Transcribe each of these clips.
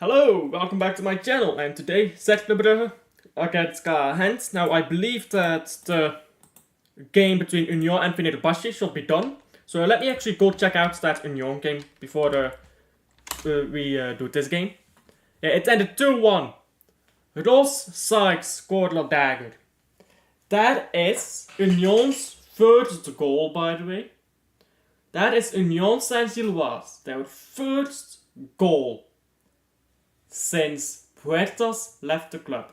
Hello, welcome back to my channel, and today Cercle Brugge against KAA. Now I believe that the game between Union and Fenerbahce should be done. So let me actually go check out that Union game before we do this game. Yeah, it ended 2-1. Ross Sykes scored a dagger. That is Union's first goal, by the way. That is Union Saint-Gilloise, their first goal since Puertas left the club.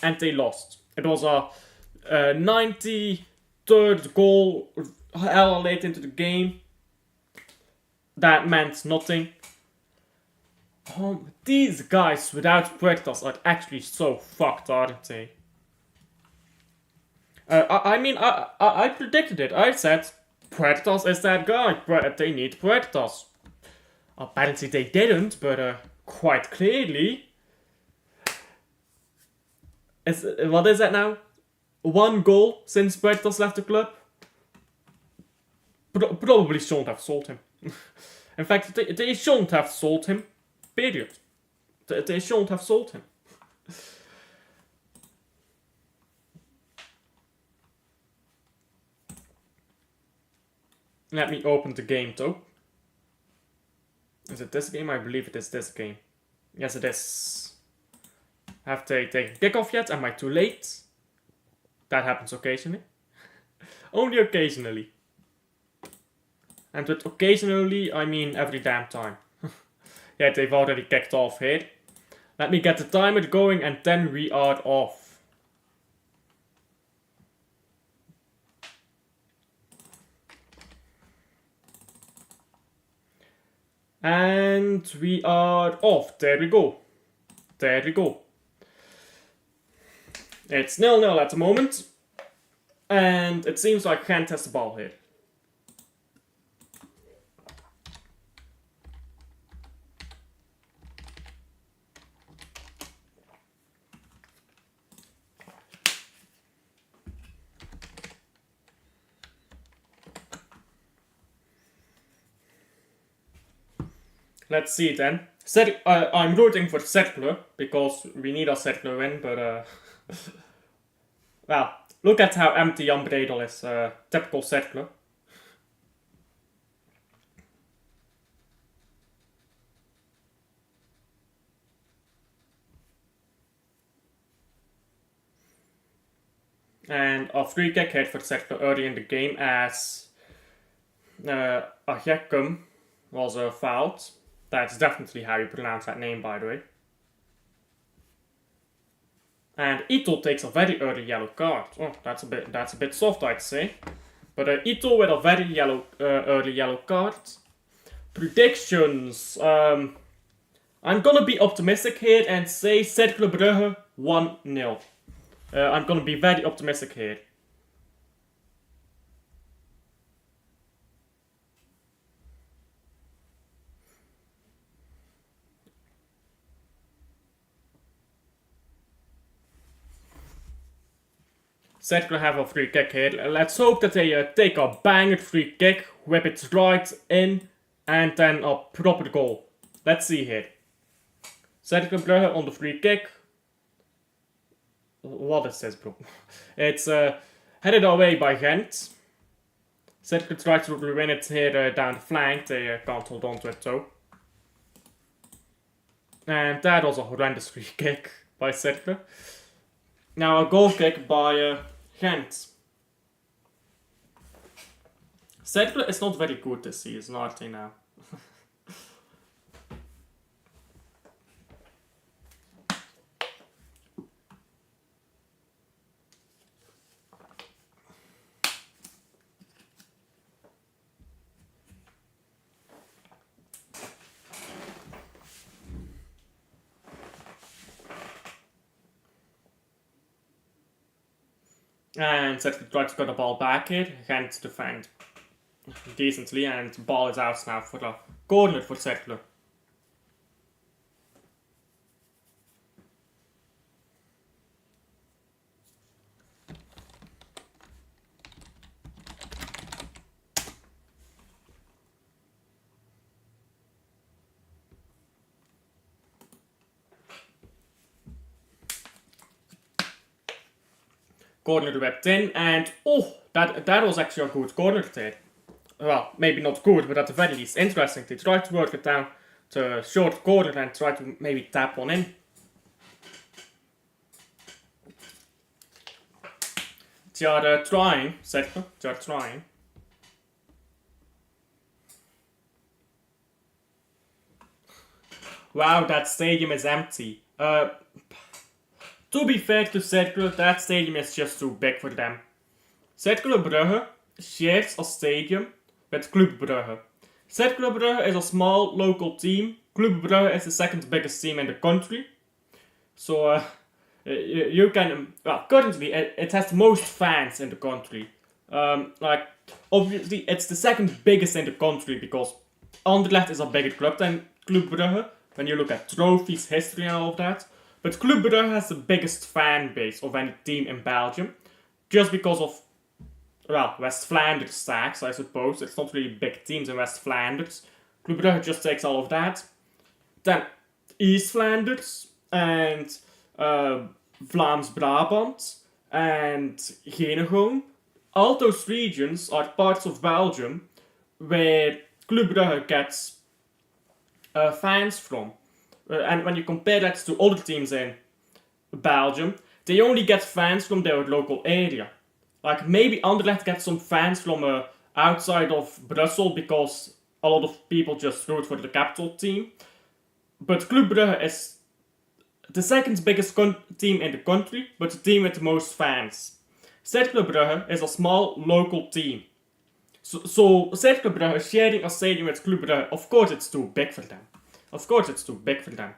And they lost. It was a 93rd goal hella late into the game. That meant nothing. These guys without Puertas are actually so fucked, aren't they? I predicted it. I said Puertas is that guy. They need Puertas. Apparently they didn't, but quite clearly. What is that now? 1 goal since Puertas left the club? Probably shouldn't have sold him. In fact, they shouldn't have sold him. Period. They shouldn't have sold him. Let me open the game though. Is it this game? I believe it is this game. Yes, it is. Have they taken kickoff yet? Am I too late? That happens occasionally. Only occasionally. And with occasionally, I mean every damn time. Yeah, they've already kicked off here. Let me get the timer going and then we are off. And we are off. There we go. There we go. It's 0-0 at the moment. And it seems like Gent has the ball here. Let's see then. I'm rooting for Cercle because we need a Cercle win, but well, look at how empty Jan Bredel is. Typical Cercle. And a free kick hit for Cercle early in the game as Ajekum was fouled. That's definitely how you pronounce that name, by the way. And Ito takes a very early yellow card. Oh, that's a bit soft, I'd say. But Ito with a very early yellow card. Predictions. I'm gonna be optimistic here and say Cercle Brugge 1-0. I'm gonna be very optimistic here. Cercle have a free kick here. Let's hope that they take a banger free kick, whip it right in, and then a proper goal. Let's see here. Cercle Brugge on the free kick. What is this, bro? It's headed away by Gent. Cercle tries to win it here down the flank. They can't hold on to it though. And that was a horrendous free kick by Cercle. Now a goal kick by Gent. Cercle is not very good this season, are they now? And Cercle tries to get the ball back here. Gent defend decently, and the ball is out now for the corner for Cercle. corner whipped in, and oh, that was actually a good corner there. Well, maybe not good, but at the very least interesting. They tried to work it down to a short corner and try to maybe tap one in. They are trying, Cercle, they are trying. Wow, that stadium is empty. To be fair to Cercle, that stadium is just too big for them. Cercle Brugge shares a stadium with Club Brugge. Cercle Brugge is a small local team. Club Brugge is the second biggest team in the country. So you can, well, currently it has the most fans in the country. Like, obviously it's the second biggest in the country because Anderlecht is a bigger club than Club Brugge when you look at trophies, history and all of that. But Club Brugge has the biggest fan base of any team in Belgium, just because of, well, West Flanders tax, I suppose. It's not really big teams in West Flanders. Club Brugge just takes all of that. Then East Flanders and Vlaams-Brabant and Henegouwen. All those regions are parts of Belgium where Club Brugge gets fans from. And when you compare that to other teams in Belgium, they only get fans from their local area. Like, maybe Anderlecht gets some fans from outside of Brussels because a lot of people just root for the capital team. But Club Brugge is the second biggest team in the country, but the team with the most fans. Cercle Brugge is a small local team. So Cercle Brugge sharing a stadium with Club Brugge, of course it's too big for them. Of course it's too big for them.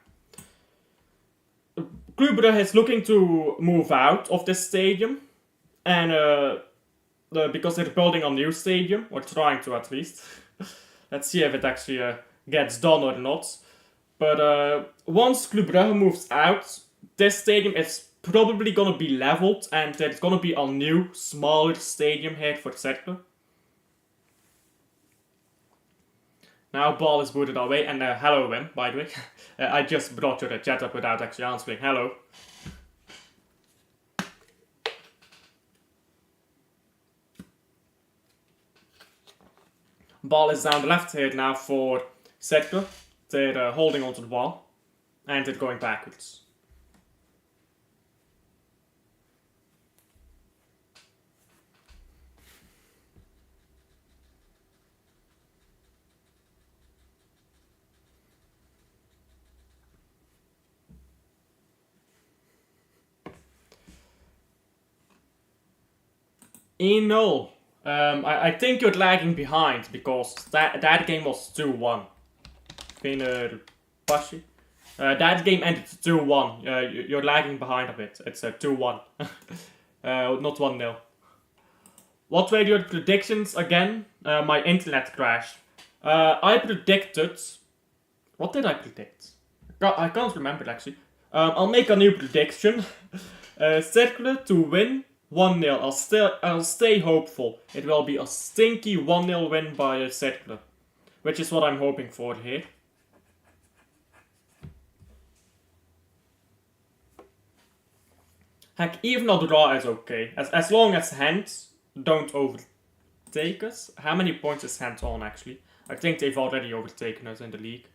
Club Brugge is looking to move out of this stadium. And because they're building a new stadium, or trying to at least. Let's see if it actually gets done or not. But once Club Brugge moves out, this stadium is probably gonna be leveled and there's gonna be a new, smaller stadium here for Cercle. Now ball is booted away, and hello Wim, by the way. I just brought your chat up without actually answering. Hello. Ball is down the left here now for Cercle. They're holding onto the ball, and they're going backwards. No. I think you're lagging behind because that game was 2-1. That game ended 2-1. You're lagging behind a bit. It's 2-1. Not 1-0. What were your predictions again? My internet crashed. I predicted... What did I predict? I can't remember actually. I'll make a new prediction. Cercle to win 1-0. I'll stay hopeful. It will be a stinky 1-0 win by Cercle, which is what I'm hoping for here. Heck, even a draw is okay. As long as hands don't overtake us. How many points is hands on actually? I think they've already overtaken us in the league.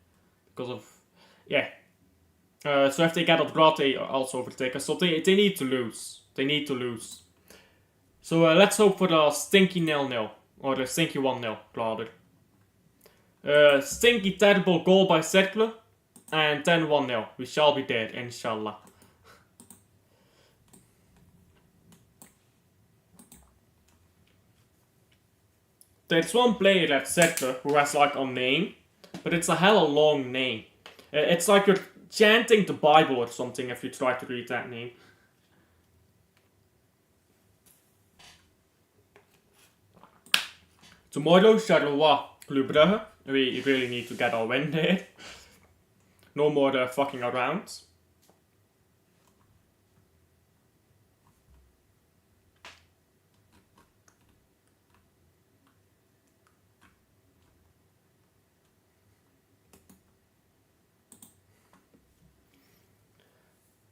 Because of... Yeah. So if they get a draw, they also overtake us. So they need to lose. They need to lose. So let's hope for a stinky 0-0. Or a stinky 1-0, rather. Stinky terrible goal by Cercle. And then 1-0. We shall be there, inshallah. There's one player at Cercle who has like a name. But it's a hella long name. It's like you're chanting the Bible or something if you try to read that name. Tomorrow, Charleroi, Club Brugge. We really need to get our win there. No more fucking around.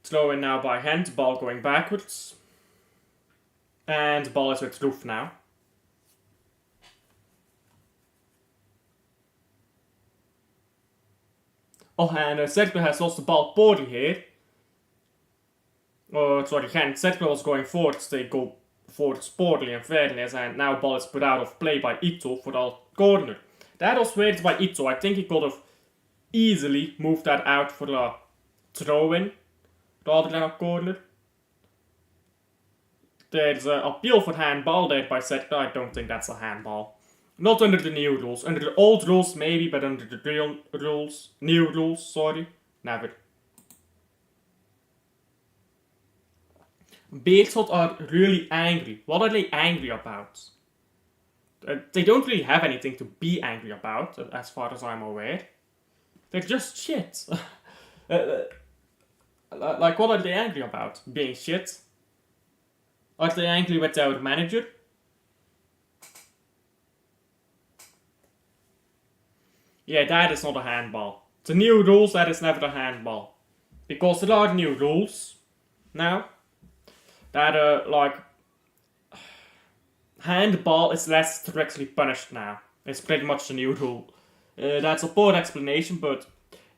Throw in now by hand, ball going backwards. And the ball is with Roof now. Oh, and Cercle has lost the ball poorly here. Oh, sorry, Gent. Cercle was going forwards, they go forwards poorly in fairness, and now ball is put out of play by Ito for the corner. That was weird by Ito. I think he could have easily moved that out for a throw-in rather than a corner. There's an appeal for handball there by Cercle. I don't think that's a handball. Not under the new rules. Under the old rules, maybe, but under the real rules, new rules, sorry, never. Beerschot are really angry. What are they angry about? They don't really have anything to be angry about, as far as I'm aware. They're just shit. Like, what are they angry about? Being shit? Are they angry with our manager? Yeah, that is not a handball. The new rules, that is never a handball. Because there are new rules now that, like, handball is less strictly punished now. It's pretty much the new rule. That's a poor explanation, but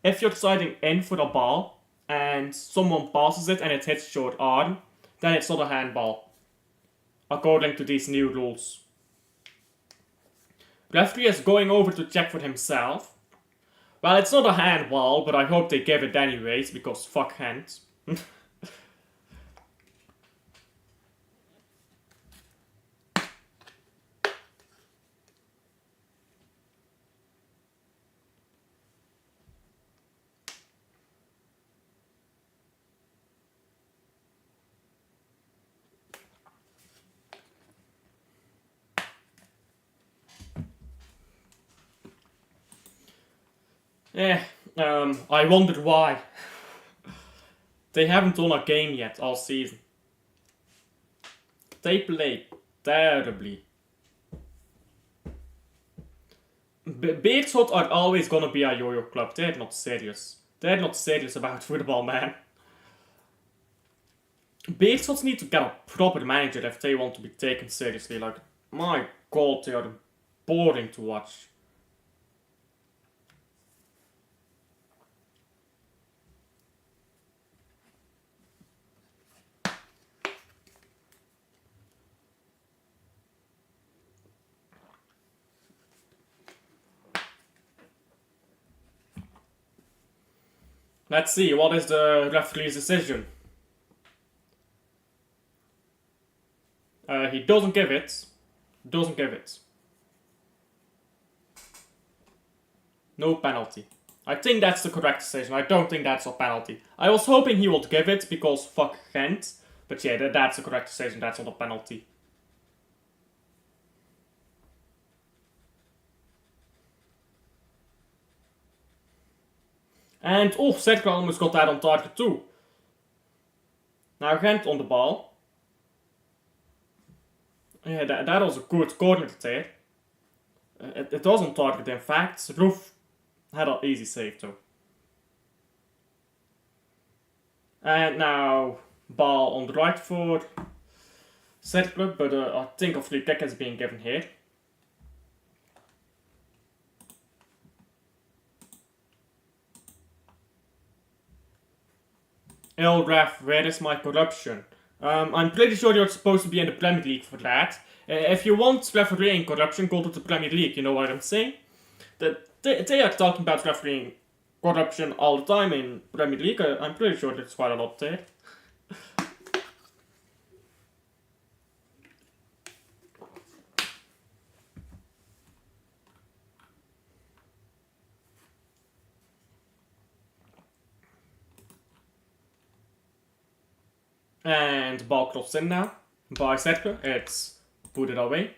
if you're sliding in for a ball and someone passes it and it hits your arm, then it's not a handball, according to these new rules. Referee is going over to check for himself. Well, it's not a handball, but I hope they give it anyways, because fuck hands. Yeah, I wonder why. They haven't won a game yet all season. They play terribly. Beerschot are always gonna be a yo-yo club. They're not serious. They're not serious about football, man. Beerschot need to get a proper manager if they want to be taken seriously. Like, my god, they are boring to watch. Let's see, what is the referee's decision? He doesn't give it. Doesn't give it. No penalty. I think that's the correct decision. I don't think that's a penalty. I was hoping he would give it because fuck Gent. But yeah, that's the correct decision. That's not a penalty. And oh, Cercle almost got that on target too. Now Gent on the ball. Yeah, that was a good corner there. It was on target in fact. Roof had an easy save too. And now ball on the right for Cercle, but I think a free kick is being given here. Ref, where is my corruption? I'm pretty sure you're supposed to be in the Premier League for that. If you want refereeing corruption, go to the Premier League, you know what I'm saying? They are talking about refereeing corruption all the time in Premier League. I'm pretty sure there's quite a lot there. And ball crossed in now by Cercle. It's put it away.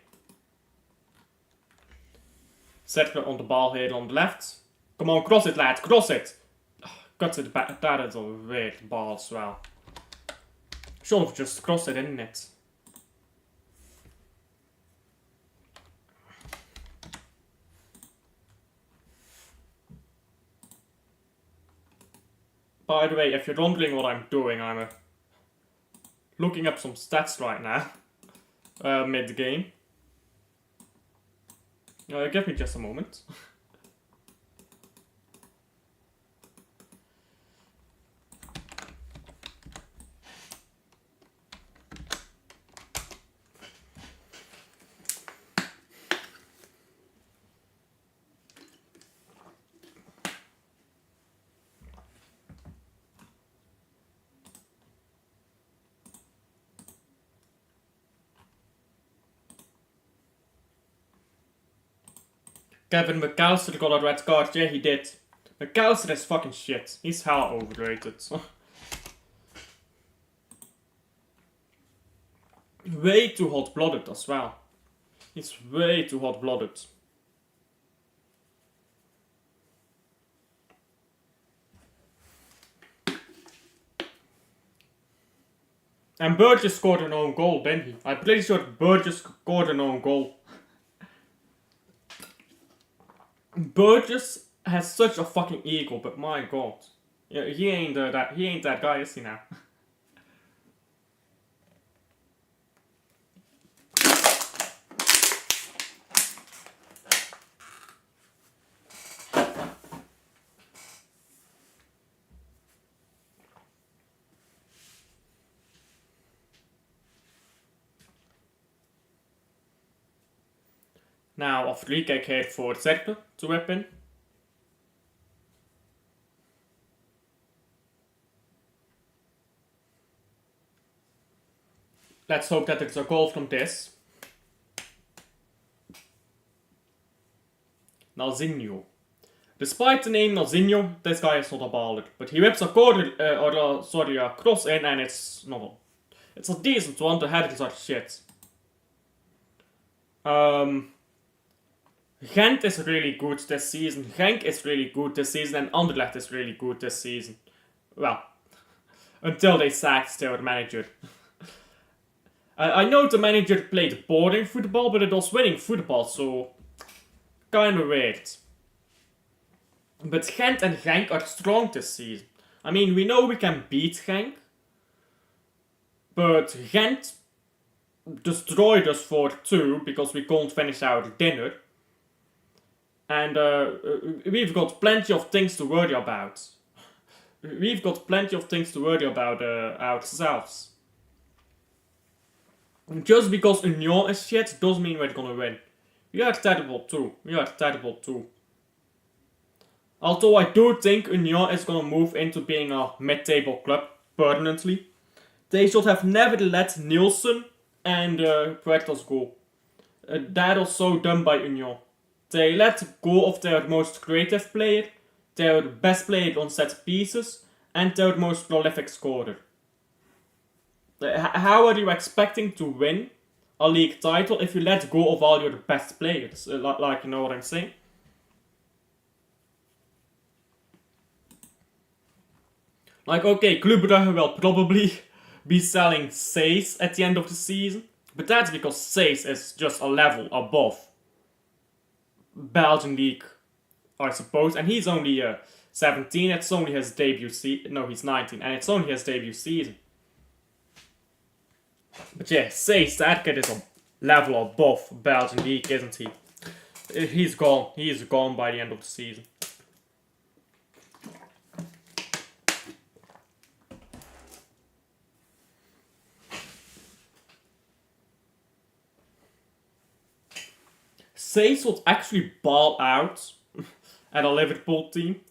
Cercle on the ball here on the left. Come on, cross it, lad, cross it! Cuts it back. That is a weird ball as well. Should have just crossed it in it. By the way, if you're wondering what I'm doing, I'm looking up some stats right now. mid-game. Give me just a moment. Kevin McAllister got a red card. Yeah, he did. McAllister is fucking shit. He's hella overrated. Way too hot-blooded as well. He's way too hot-blooded. And Burgess scored an own goal, didn't he? I'm pretty sure Burgess scored an own goal. Burgess has such a fucking ego, but my god. Yeah, he ain't that guy, is he now? Now, a free kick here for Cercle to whip in. Let's hope that it's a goal from this. Nalzinho. Despite the name Nalzinho, this guy is not a baller. But he whips a a cross in, and it's it's a decent one. The headers are shit. Gent is really good this season. Genk is really good this season, and Anderlecht is really good this season. Well, until they sacked their manager. I know the manager played boring football, but it was winning football, so kinda weird. But Gent and Genk are strong this season. I mean, we know we can beat Genk, but Gent destroyed us 4-2 because we couldn't finish our dinner. And we've got plenty of things to worry about. We've got plenty of things to worry about ourselves. Just because Union is shit doesn't mean we're gonna win. We are terrible too. Although I do think Union is gonna move into being a mid-table club permanently. They should have never let Nielsen and Puertas go. That was so dumb by Union. They let go of their most creative player, their best player on set pieces, and their most prolific scorer. How are you expecting to win a league title if you let go of all your best players? Like, you know what I'm saying? Like, okay, Club Brugge will probably be selling Seis at the end of the season, but that's because Seis is just a level above Belgian league, I suppose, and he's only 17. It's only his debut season. No, he's 19, and it's only his debut season. But yeah, Seis, that kid is a level above Belgian league, isn't he? He's gone. He's gone by the end of the season. Seis would actually ball out at a Liverpool team.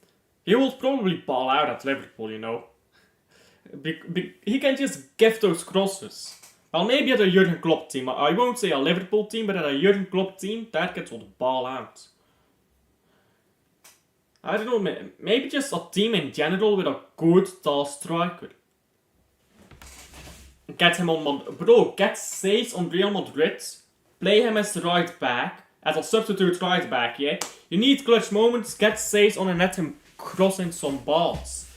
He would probably ball out at Liverpool, you know. He can just give those crosses. Well, maybe at a Jurgen Klopp team. I won't say a Liverpool team, but at a Jurgen Klopp team, that kid would ball out. I don't know, maybe just a team in general with a good tall striker. Get him on get Seis on Real Madrid. Play him as the right back. As a substitute right back, yeah? You need clutch moments, get Seis on and let him crossing some balls.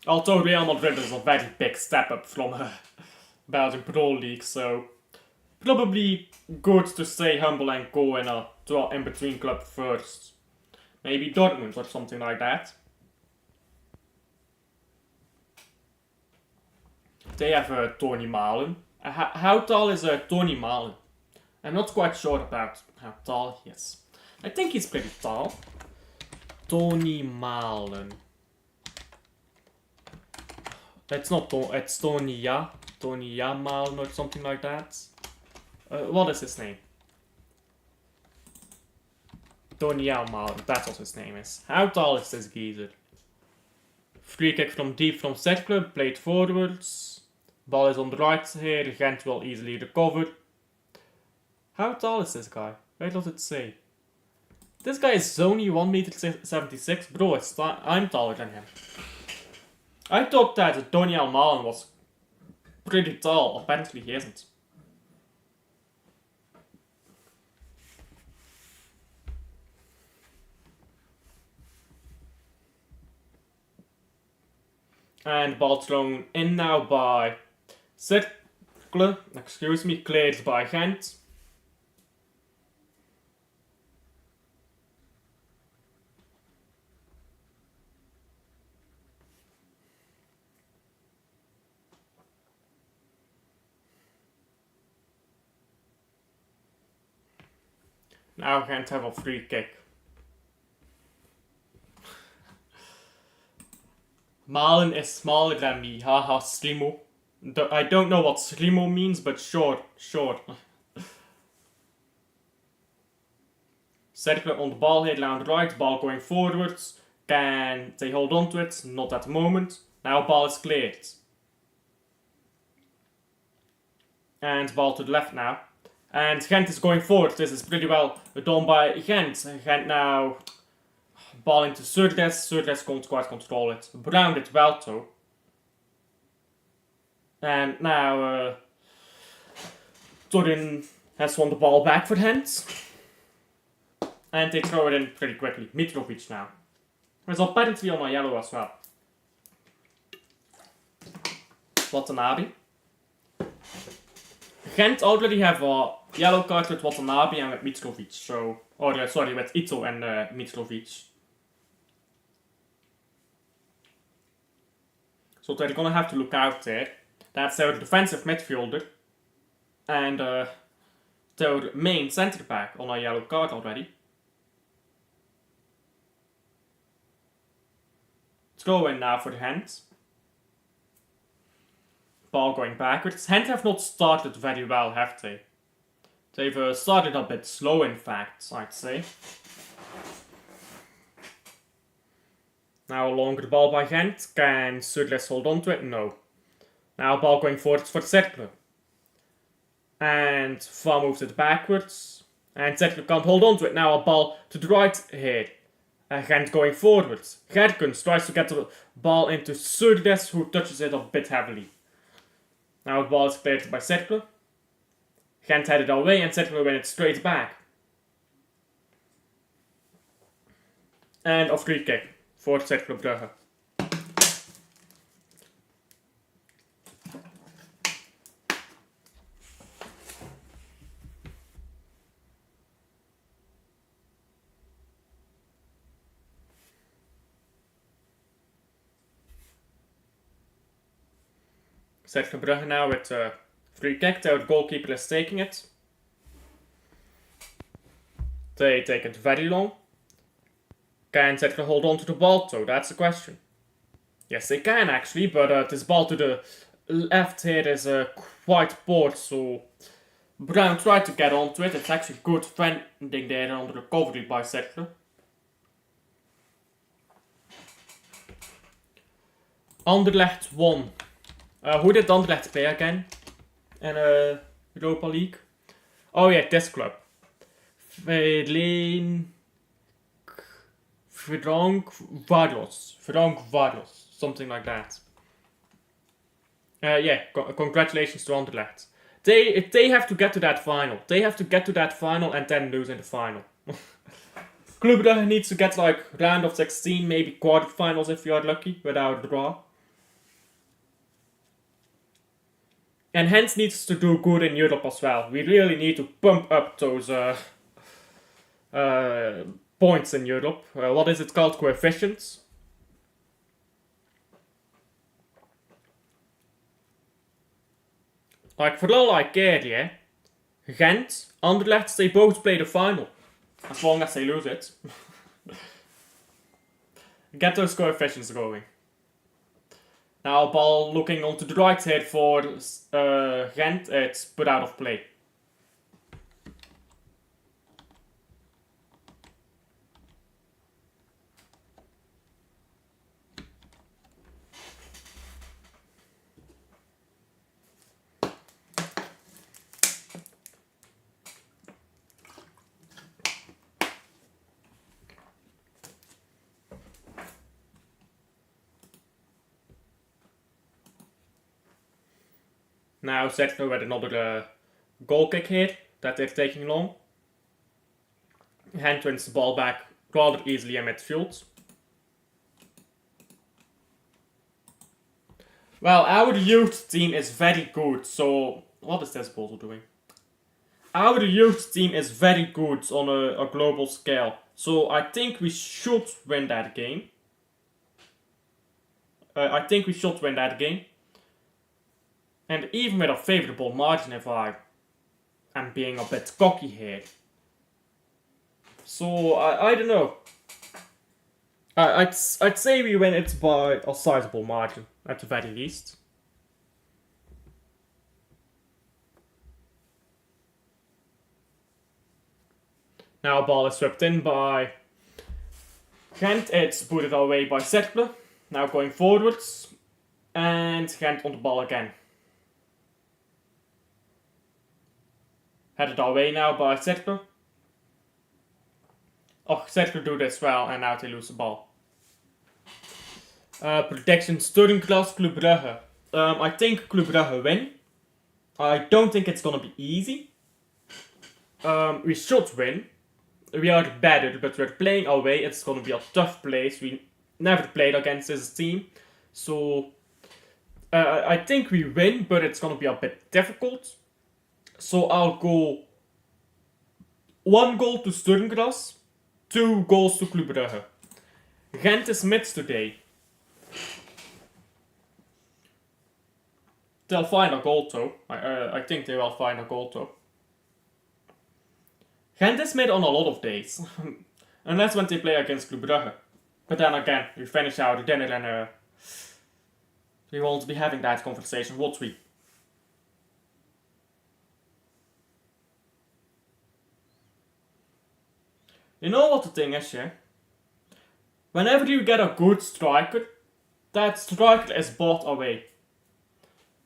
Although Real Madrid is a very big step up from Belgian Pro League, so probably good to stay humble and go in a in-between club first. Maybe Dortmund or something like that. They have Tony Malen. How tall is Tony Malen? I'm not quite sure about how tall he is. I think he's pretty tall. Tony Malen. It's not it's Tony Malen or something like that. What is his name? Tony Malen, that's what his name is. How tall is this geezer? Free kick from deep from Cercle, played forwards. Ball is on the right here, Gent will easily recover. How tall is this guy? Where does it say? This guy is only 1 meter 76. Bro, I'm taller than him. I thought that Tony Malen was pretty tall. Apparently he isn't. And ball thrown in now by Cercle. Excuse me, cleared by Gent. Now Gent have a free kick. Malen is smaller than me, haha, Slimo. I don't know what Slimo means, but sure. Cercle on the ball here, down the right, ball going forwards. Can they hold on to it? Not at the moment. Now ball is cleared. And ball to the left now. And Gent is going forward. This is pretty well done by Gent. Gent now ball into Cercle. Cercle can't quite control it. Brown did well though. And now Torin has won the ball back for Gent. And they throw it in pretty quickly. Mitrovic now. There's apparently on a yellow as well. Watanabe. Gent already have a yellow card with Watanabe and with Mitrovic. So, sorry, with Ito and Mitrovic. So they're gonna have to look out there. That's their defensive midfielder. And their main centre back on a yellow card already. Throw in now for Gent. Ball going backwards. Gent have not started very well, have they? They've started a bit slow, in fact, I'd say. Now a longer ball by Gent. Can Cercle hold on to it? No. Now ball going forwards for Cercle. And Van moves it backwards. And Cercle can't hold on to it. Now a ball to the right here. Gent going forwards. Gerkens tries to get the ball into Cercle, who touches it a bit heavily. Now the ball is cleared by Cercle. Gent had it away and Cercle win it straight back. And a free kick for Cercle Brugge. Cercle Brugge now with a free kick. The goalkeeper is taking it. They take it very long. Can Cercle hold on to the ball though? That's the question. Yes, they can actually, but this ball to the left here is quite poor, so Brown tried to get onto it. It's actually good fending there on the recovery by Cercle. Anderlecht won. Who did Anderlecht play again in Europa League? Oh yeah, this club. Varos, something like that. Yeah, congratulations to Anderlecht. They have to get to that final. They have to get to that final and then lose in the final. Club Brugge needs to get like round of 16, maybe quarterfinals if you are lucky, without a draw. And Gent needs to do good in Europe as well. We really need to pump up those points in Europe. What is it called? Coefficients. Like, vooral like KAA, Gent, Anderlecht, they both play the final. As long as they lose it. Get those coefficients going. Now, ball looking onto the right side for Gent, it's put out of play. Now Cercle with another goal kick here that is taking long. Gent wins the ball back rather easily in midfield. Well, our youth team is very good, so what is this ball doing? Our youth team is very good on a global scale, so I think we should win that game. And even with a favourable margin, if I am being a bit cocky here. So, I don't know. I'd say we win it by a sizable margin, at the very least. Now ball is swept in by Gent, it's put away by Cercle. Now going forwards, and Gent on the ball again. Headed away now by Cercle. Oh, Cercle do this well, and now they lose the ball. Prediction, Sturm Club Brugge. I think Club Brugge win. I don't think it's gonna be easy. We should win. We are better, but we're playing away. It's gonna be a tough place. We never played against this team. So, I think we win, but it's gonna be a bit difficult. So I'll go 1 goal to Sturmgras, 2 goals to Club Brugge. Gent is mid today. They'll find a goal though. I think they will find a goal though. Gent is mid on a lot of days. Unless when they play against Club Brugge. But then again, we finish our dinner and we won't be having that conversation, would we? You know what the thing is, yeah? Whenever you get a good striker, that striker is bought away.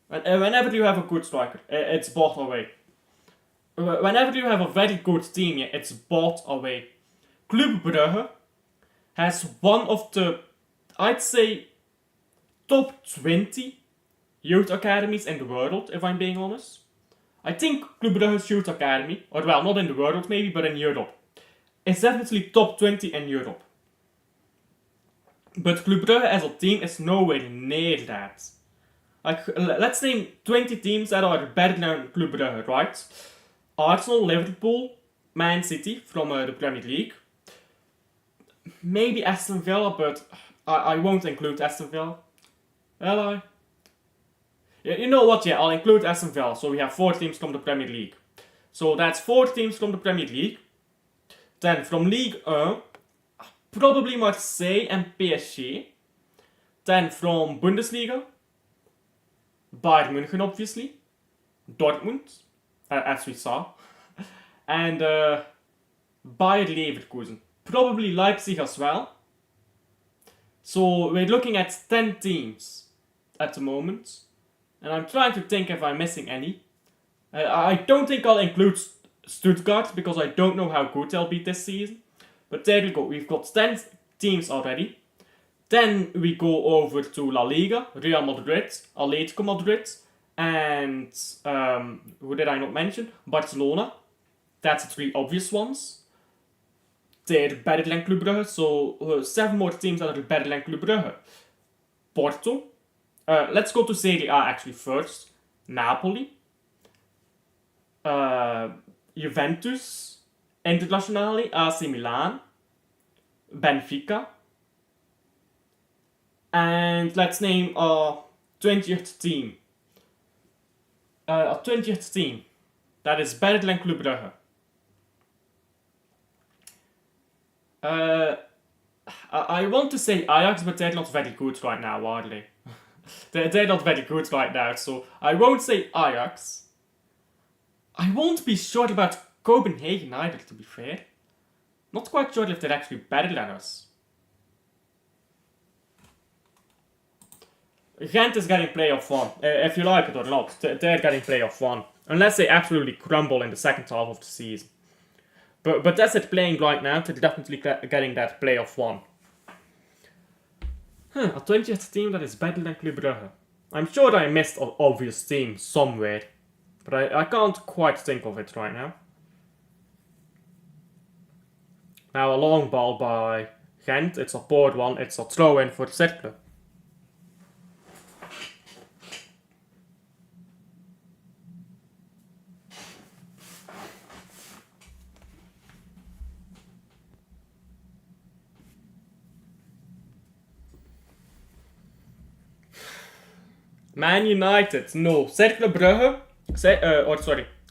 Whenever you have a good striker, it's bought away. Whenever you have a very good team, yeah, it's bought away. Club Brugge has one of the, I'd say, top 20 youth academies in the world, if I'm being honest. I think Club Brugge's youth academy, or well, not in the world maybe, but in Europe, is definitely top 20 in Europe. But Club Brugge as a team is nowhere near that. Like, let's name 20 teams that are better than Club Brugge, right? Arsenal, Liverpool, Man City from the Premier League. Maybe Aston Villa, but I won't include Aston Villa. Will I? Yeah, you know what, yeah, I'll include Aston Villa. So we have 4 teams from the Premier League. So that's 4 teams from the Premier League. Then from Ligue 1, probably Marseille and PSG. Then from Bundesliga, Bayern München obviously. Dortmund, as we saw. And Bayer Leverkusen. Probably Leipzig as well. So we're looking at 10 teams at the moment. And I'm trying to think if I'm missing any. I don't think I'll include Stuttgart because I don't know how good they'll be this season. But there we go, we've got 10 teams already. Then we go over to La Liga, Real Madrid, Atletico Madrid, and who did I not mention? Barcelona. That's the 3 obvious ones. They're better than Club Brugge, so 7 more teams that are better than Club Brugge. Porto. Let's go to Serie A actually first. Napoli. Juventus. Internazionale, AC Milan. Benfica. And let's name our 20th team. a 20th team that is better than Club Brugge. I want to say Ajax, but they're not very good right now, are they? They're not very good right now, so I won't say Ajax. I won't be sure about Copenhagen either, to be fair. Not quite sure if they're actually better than us. Gent is getting playoff 1, if you like it or not. They're getting playoff 1. Unless they absolutely crumble in the second half of the season. But as it's playing right now, they're definitely getting that playoff 1. A 20th team that is better than Club Brugge. I'm sure I missed an obvious team somewhere. But I can't quite think of it right now. Now a long ball by Gent. It's a board one. It's a throw in for Cercle. Man United, no. Cercle Brugge,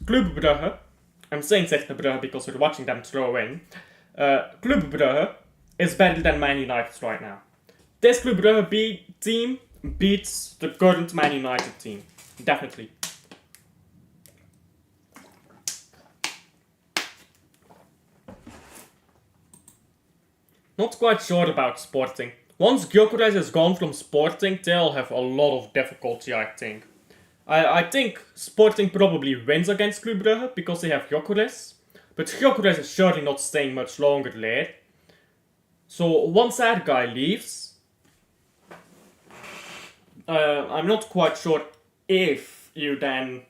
Club Brugge. I'm saying Cercle Brugge because we're watching them throw in. Club Brugge is better than Man United right now. This Club Brugge team beats the current Man United team. Definitely. Not quite sure about Sporting. Once Gyökeres is gone from Sporting, they'll have a lot of difficulty, I think. I think Sporting probably wins against Club Brugge because they have Gyökeres. But Gyökeres is surely not staying much longer there. So once that guy leaves, I'm not quite sure if you then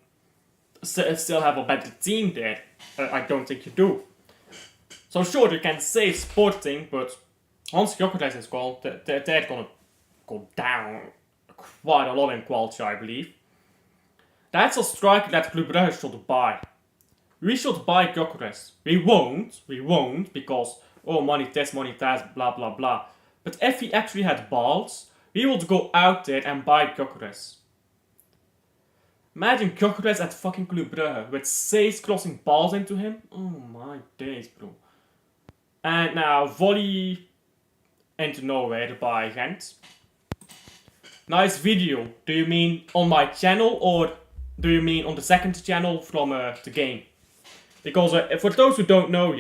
still have a better team there. I don't think you do. So sure, you can say Sporting, but once Gyökeres is gone, they're gonna go down quite a lot in quality, I believe. That's a striker that Club Brugge should buy. We should buy Gyökeres. We won't, because, oh, money this, blah blah blah. But if he actually had balls, we would go out there and buy Gyökeres. Imagine Gyökeres at fucking Club Brugge, with Seys crossing balls into him. Oh my days, bro. And now, volley into nowhere by Gent. Nice video. Do you mean on my channel or do you mean on the second channel from the game? Because for those who don't know,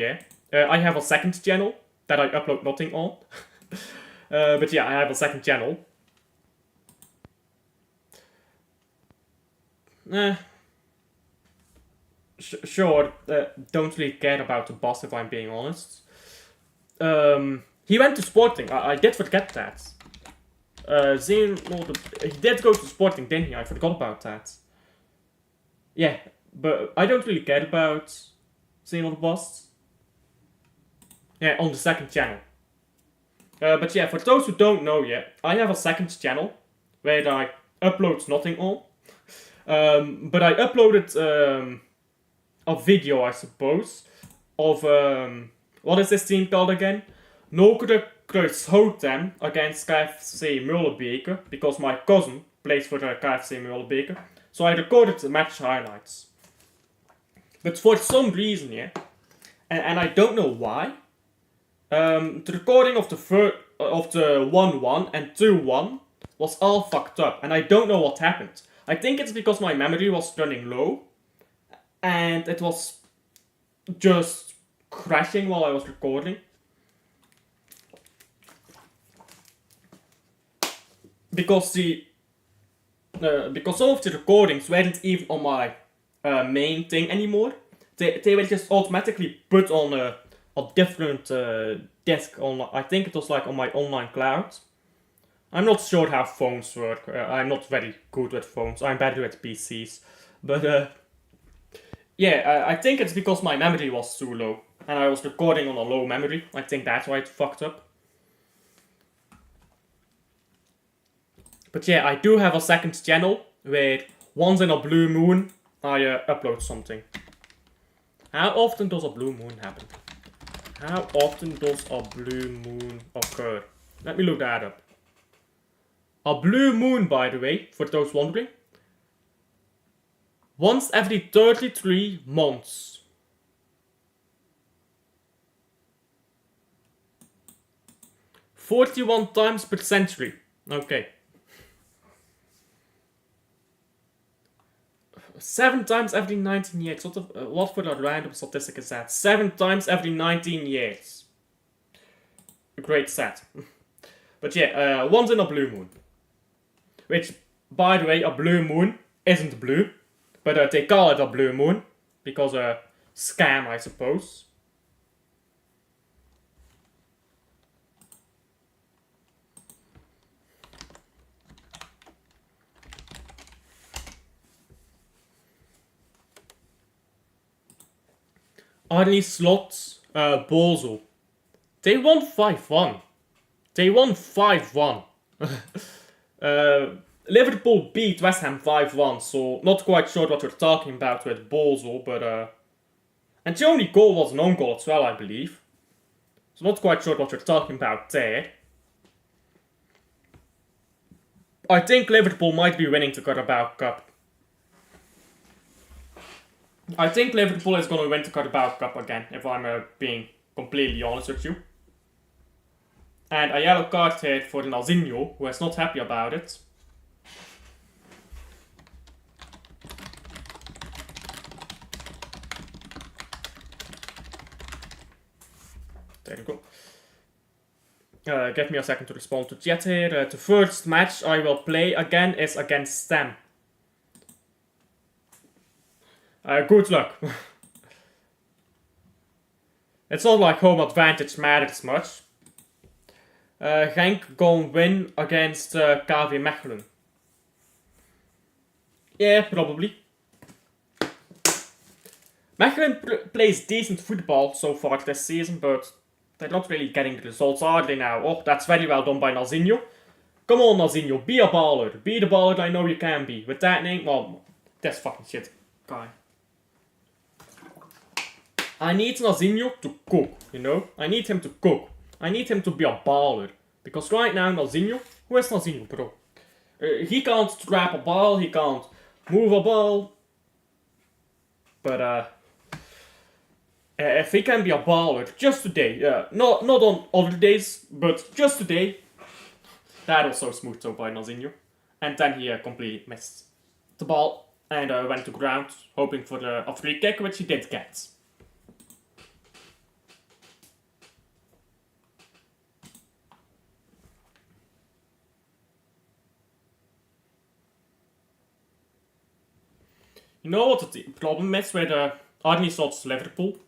I have a second channel that I upload nothing on. But yeah, I have a second channel. Sure, don't really care about the boss if I'm being honest. He went to Sporting. I did forget that. He did go to Sporting, didn't he? I forgot about that. Yeah, but I don't really care about Zeno the Boss. Yeah, on the second channel. But yeah, for those who don't know yet, I have a second channel where I upload nothing on. But I uploaded a video, I suppose, of what is this team called again? Nokere Kruishouten against KFC Molenbeek, because my cousin plays for KFC Molenbeek. So I recorded the match highlights. But for some reason, and I don't know why, the recording of the 1-1 and 2-1 was all fucked up, and I don't know what happened. I think it's because my memory was running low, and it was just crashing while I was recording. Because some of the recordings weren't even on my main thing anymore. They were just automatically put on a different disk on. I think it was like on my online cloud. I'm not sure how phones work. I'm not very good with phones. I'm better with PCs. But yeah, I think it's because my memory was too low and I was recording on a low memory. I think that's why it fucked up. But yeah, I do have a second channel where once in a blue moon I upload something. How often does a blue moon happen? How often does a blue moon occur? Let me look that up. A blue moon, by the way, for those wondering. Once every 33 months. "41 times per century." Okay. 7 times every 19 years. What for a random statistic is that? 7 times every 19 years. A great set. But yeah, once in a blue moon. Which, by the way, a blue moon isn't blue. But they call it a blue moon. Because scam, I suppose. Arnie Slot, Bozo. They won 5-1. They won 5-1. Liverpool beat West Ham 5-1, so not quite sure what we're talking about with Bozo, but and the only goal was an own goal as well, I believe. So not quite sure what we're talking about there. I think Liverpool might be winning the Carabao Cup. I think Liverpool is going to win the Carabao Cup again, if I'm being completely honest with you. And a yellow card here for Nazinho, who is not happy about it. There you go. Give me a second to respond to chat here. The first match I will play again is against Stem. Good luck. It's not like home advantage matters much. Genk gonna win against KV Mechelen. Yeah, probably. Mechelen plays decent football so far this season, but they're not really getting the results, are they now? Oh, that's very well done by Nazinho. Come on, Nazinho, be a baller. Be the baller I know you can be. With that name, well, that's fucking shit, guy. I need Nazinho to cook, you know? I need him to cook. I need him to be a baller. Because right now, Nazinho... Who is Nazinho, bro? He can't trap a ball, he can't move a ball. But, if he can be a baller just today, not on other days, but just today, that was so smooth though by Nazinho. And then he completely missed the ball and went to ground, hoping for a free kick, which he did get. You know what the problem is with Arne Slot's Liverpool?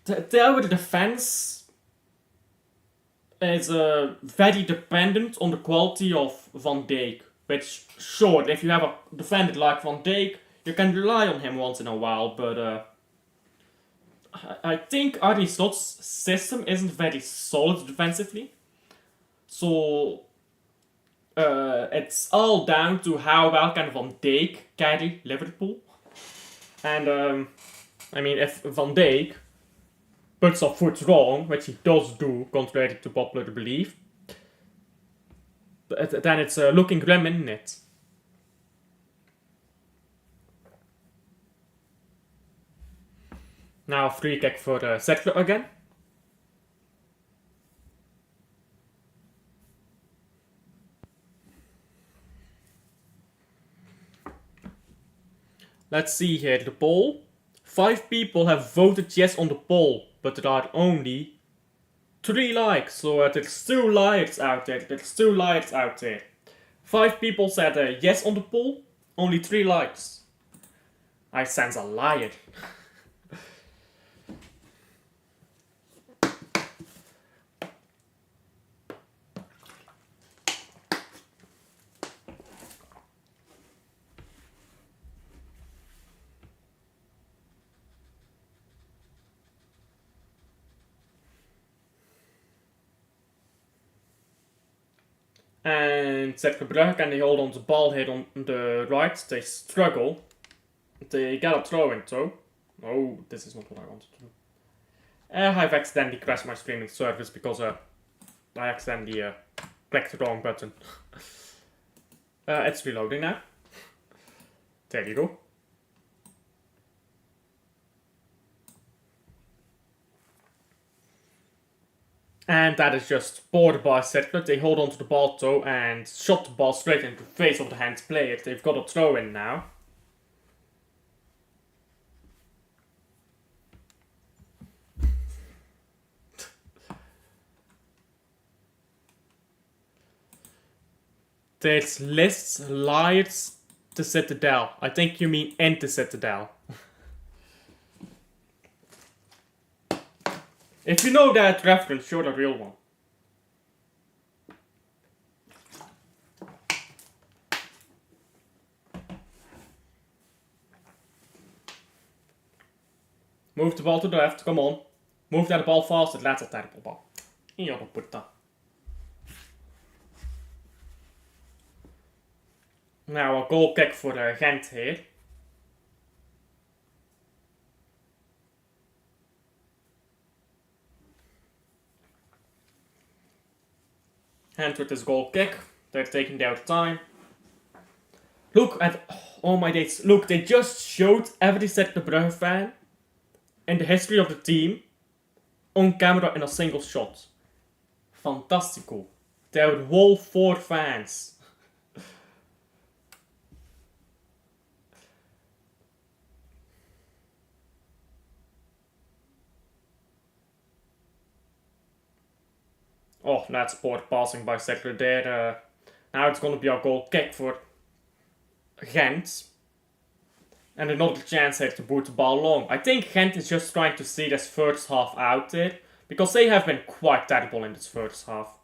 Their defense is very dependent on the quality of Van Dijk. Which, sure, if you have a defender like Van Dijk, you can rely on him once in a while, but I think Arne Slot's system isn't very solid defensively. So it's all down to how well can Van Dijk carry Liverpool. And I mean, if Van Dijk puts a foot wrong, which he does do, contrary to popular belief, then it's looking grim, isn't it? Now free kick for Cercle again. Let's see here, the poll. 5 people have voted yes on the poll, but there are only 3 likes, so there's 2 liars out there. 5 people said yes on the poll, only 3 likes. I sense a liar. And Cercle Brugge, and they hold on the ball here on the right. They struggle. They get a throw in though. Oh, this is not what I wanted to do. I've accidentally crashed my streaming service because I accidentally clicked the wrong button. It's reloading now. There you go. And that is just boarded by Cercle. They hold on to the ball though and shot the ball straight into the face of the Gent player. They've got a throw in now. There's lists, lights, the Citadel. I think you mean in the Citadel. If you know that reference, you're the real one. Move the ball to the left, come on. Move that ball fast, laat altijd op de bal. Ja, dan put that. Now a goal kick for Gent here. Gent with his goal kick. They're taking their time. Look at... Oh my days. Look, they just showed every Cercle Brugge fan in the history of the team on camera in a single shot. Fantastico. Their whole 4 fans. Oh, that's poor passing by Cercle there. Now it's gonna be a goal kick for Gent. And another chance here to boot the ball long. I think Gent is just trying to see this first half out there. Because they have been quite terrible in this first half.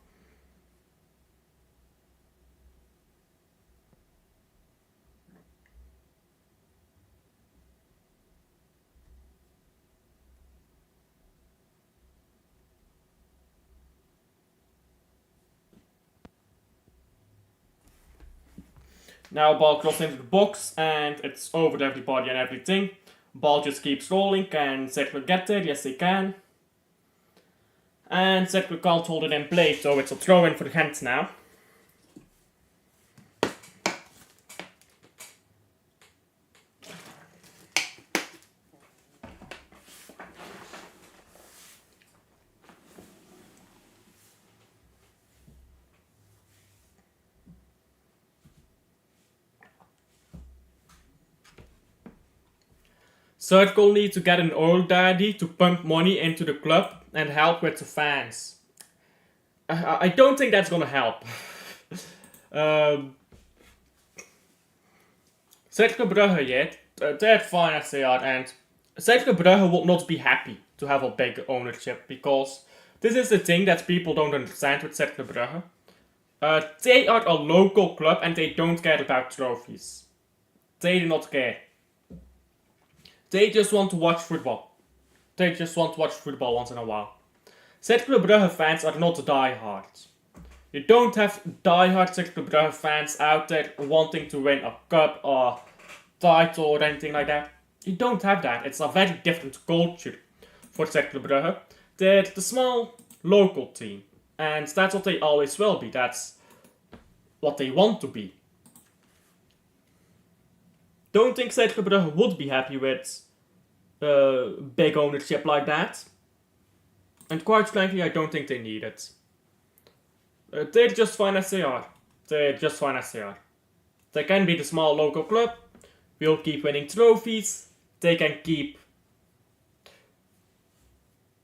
Now ball crosses into the box and it's over everybody and everything. Ball just keeps rolling. Can Cercle get there? Yes, they can. And Cercle can't hold it in play, so it's a throw in for the Gent now. Cercle needs to get an old daddy to pump money into the club and help with the fans. I don't think that's gonna help. Cercle Brugge yet, they're fine as they are, and Cercle Brugge will not be happy to have a big ownership because this is the thing that people don't understand with Cercle Brugge. They are a local club and they don't care about trophies. They do not care. They just want to watch football. They just want to watch football once in a while. Cercle Brugge fans are not diehards. You don't have diehard Cercle Brugge fans out there wanting to win a cup or title or anything like that. You don't have that. It's a very different culture for Cercle Brugge. They're the small local team. And that's what they always will be. That's what they want to be. Don't think Cercle Brugge would be happy with big ownership like that. And quite frankly, I don't think they need it. They're just fine as they are. They're just fine as they are. They can be the small local club. We'll keep winning trophies. They can keep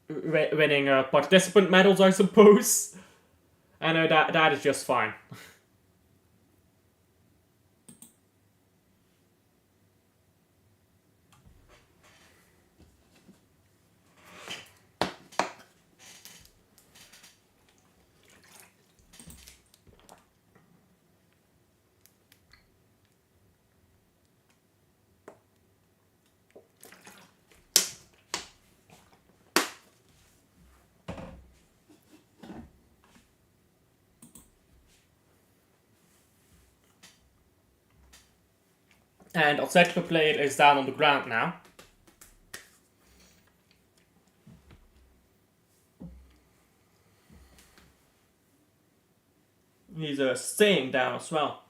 winning participant medals, I suppose. And that is just fine. And our Cercle player is down on the ground now. He's staying down as well.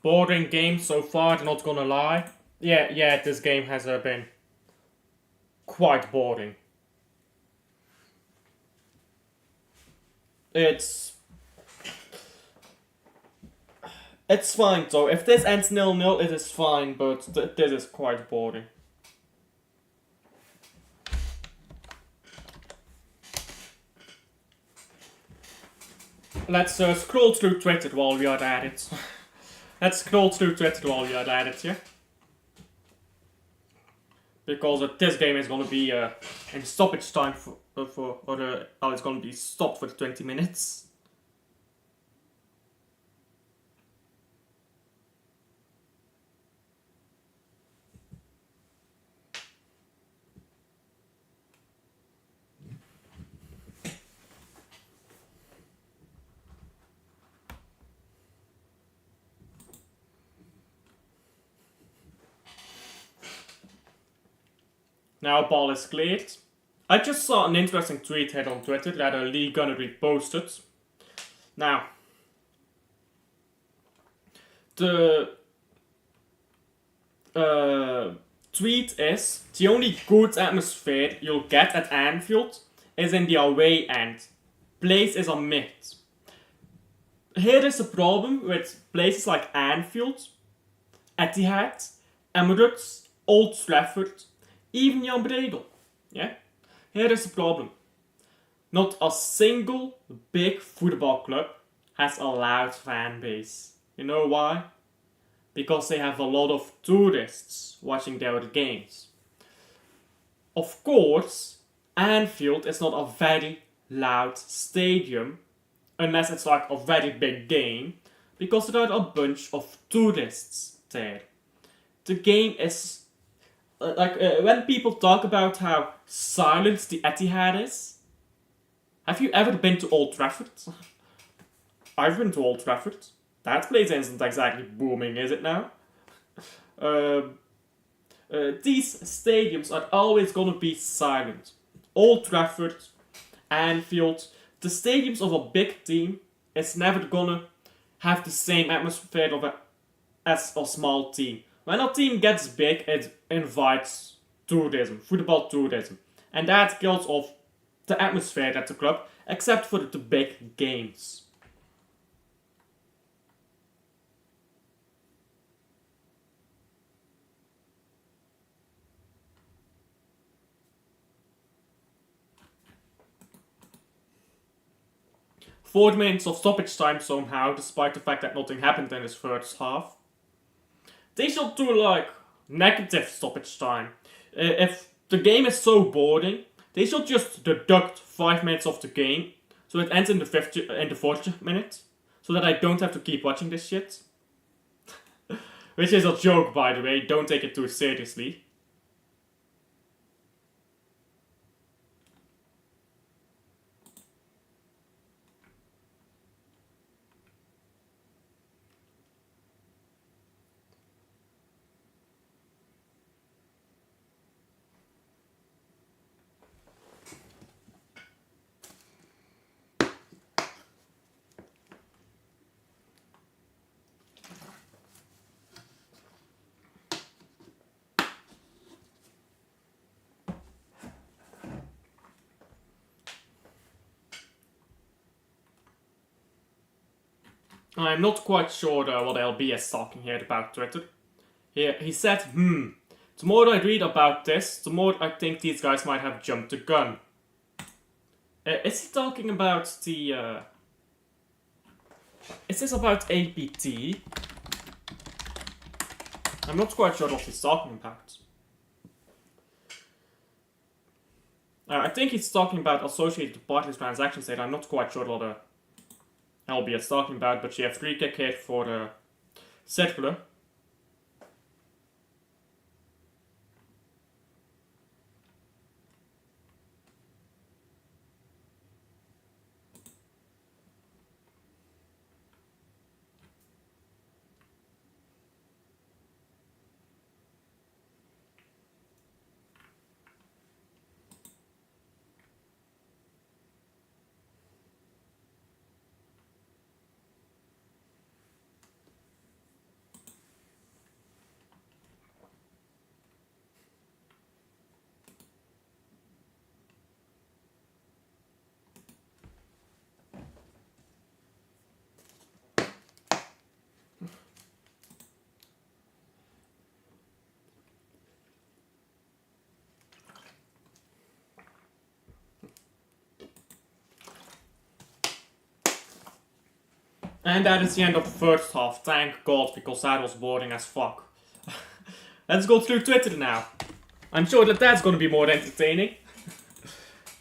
boring game so far, I'm not gonna lie. Yeah, this game has been quite boring. It's fine though. If this ends 0-0, it is fine, but this is quite boring. Let's scroll through Twitter while we are at it. Let's scroll through Twitter while we are at it, yeah? Because this game is gonna be in stoppage time it's gonna be stopped for 20 minutes. Now ball is cleared. I just saw an interesting tweet here on Twitter that Lee Gunner reposted. Now, the tweet is, the only good atmosphere you'll get at Anfield is in the away end. Place is a myth. Here is the problem with places like Anfield, Etihad, Emirates, Old Trafford, even Jan Bredel. Yeah? Here is the problem. Not a single big football club has a loud fan base. You know why? Because they have a lot of tourists watching their games. Of course, Anfield is not a very loud stadium, unless it's like a very big game, because there are a bunch of tourists there. The game is when people talk about how silent the Etihad is. Have you ever been to Old Trafford? I've been to Old Trafford. That place isn't exactly booming, is it now? These stadiums are always gonna be silent. Old Trafford, Anfield, the stadiums of a big team is never gonna have the same atmosphere as a small team. When a team gets big, it invites tourism, football tourism, and that kills off the atmosphere at the club, except for the big games. Four minutes of stoppage time somehow, despite the fact that nothing happened in this first half. They should do like negative stoppage time. If the game is so boring, they should just deduct 5 minutes of the game, so it ends in the 40th minute, so that I don't have to keep watching this shit. Which is a joke, by the way. Don't take it too seriously. I'm not quite sure what LB is talking here about Twitter. He said, the more I read about this, the more I think these guys might have jumped the gun. Is he talking about the... Is this about APT? I'm not quite sure what he's talking about. I think he's talking about associated parties transactions there. I'm not quite sure what LB is talking about, but she has free kick here for Cercle. And that is the end of the first half, thank God, because that was boring as fuck. Let's go through Twitter now. I'm sure that that's gonna be more entertaining.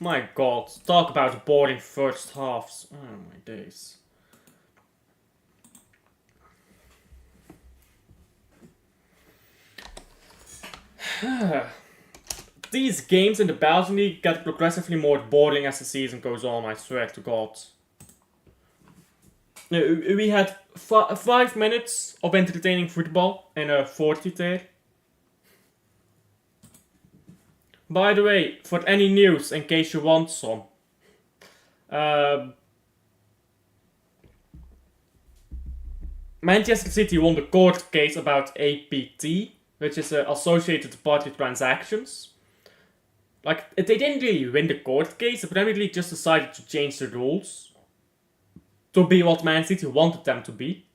My God, talk about boring first halves. Oh my days. These games in the Belgian League get progressively more boring as the season goes on, I swear to God. We had 5 minutes of entertaining football in a 40 there. By the way, for any news, in case you want some. Manchester City won the court case about APT, which is Associated Party Transactions. Like, they didn't really win the court case, the Premier League just decided to change the rules to be what Man City wanted them to be.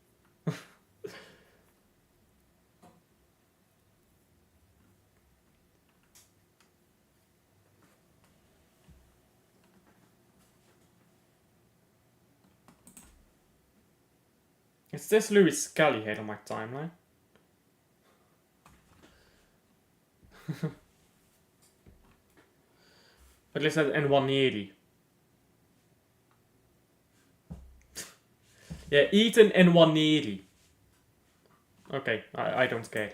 Is this Lewis Kelly here on my timeline? At least that's Nwaneri. Yeah, Ethan Nwaneri. Okay, I don't care.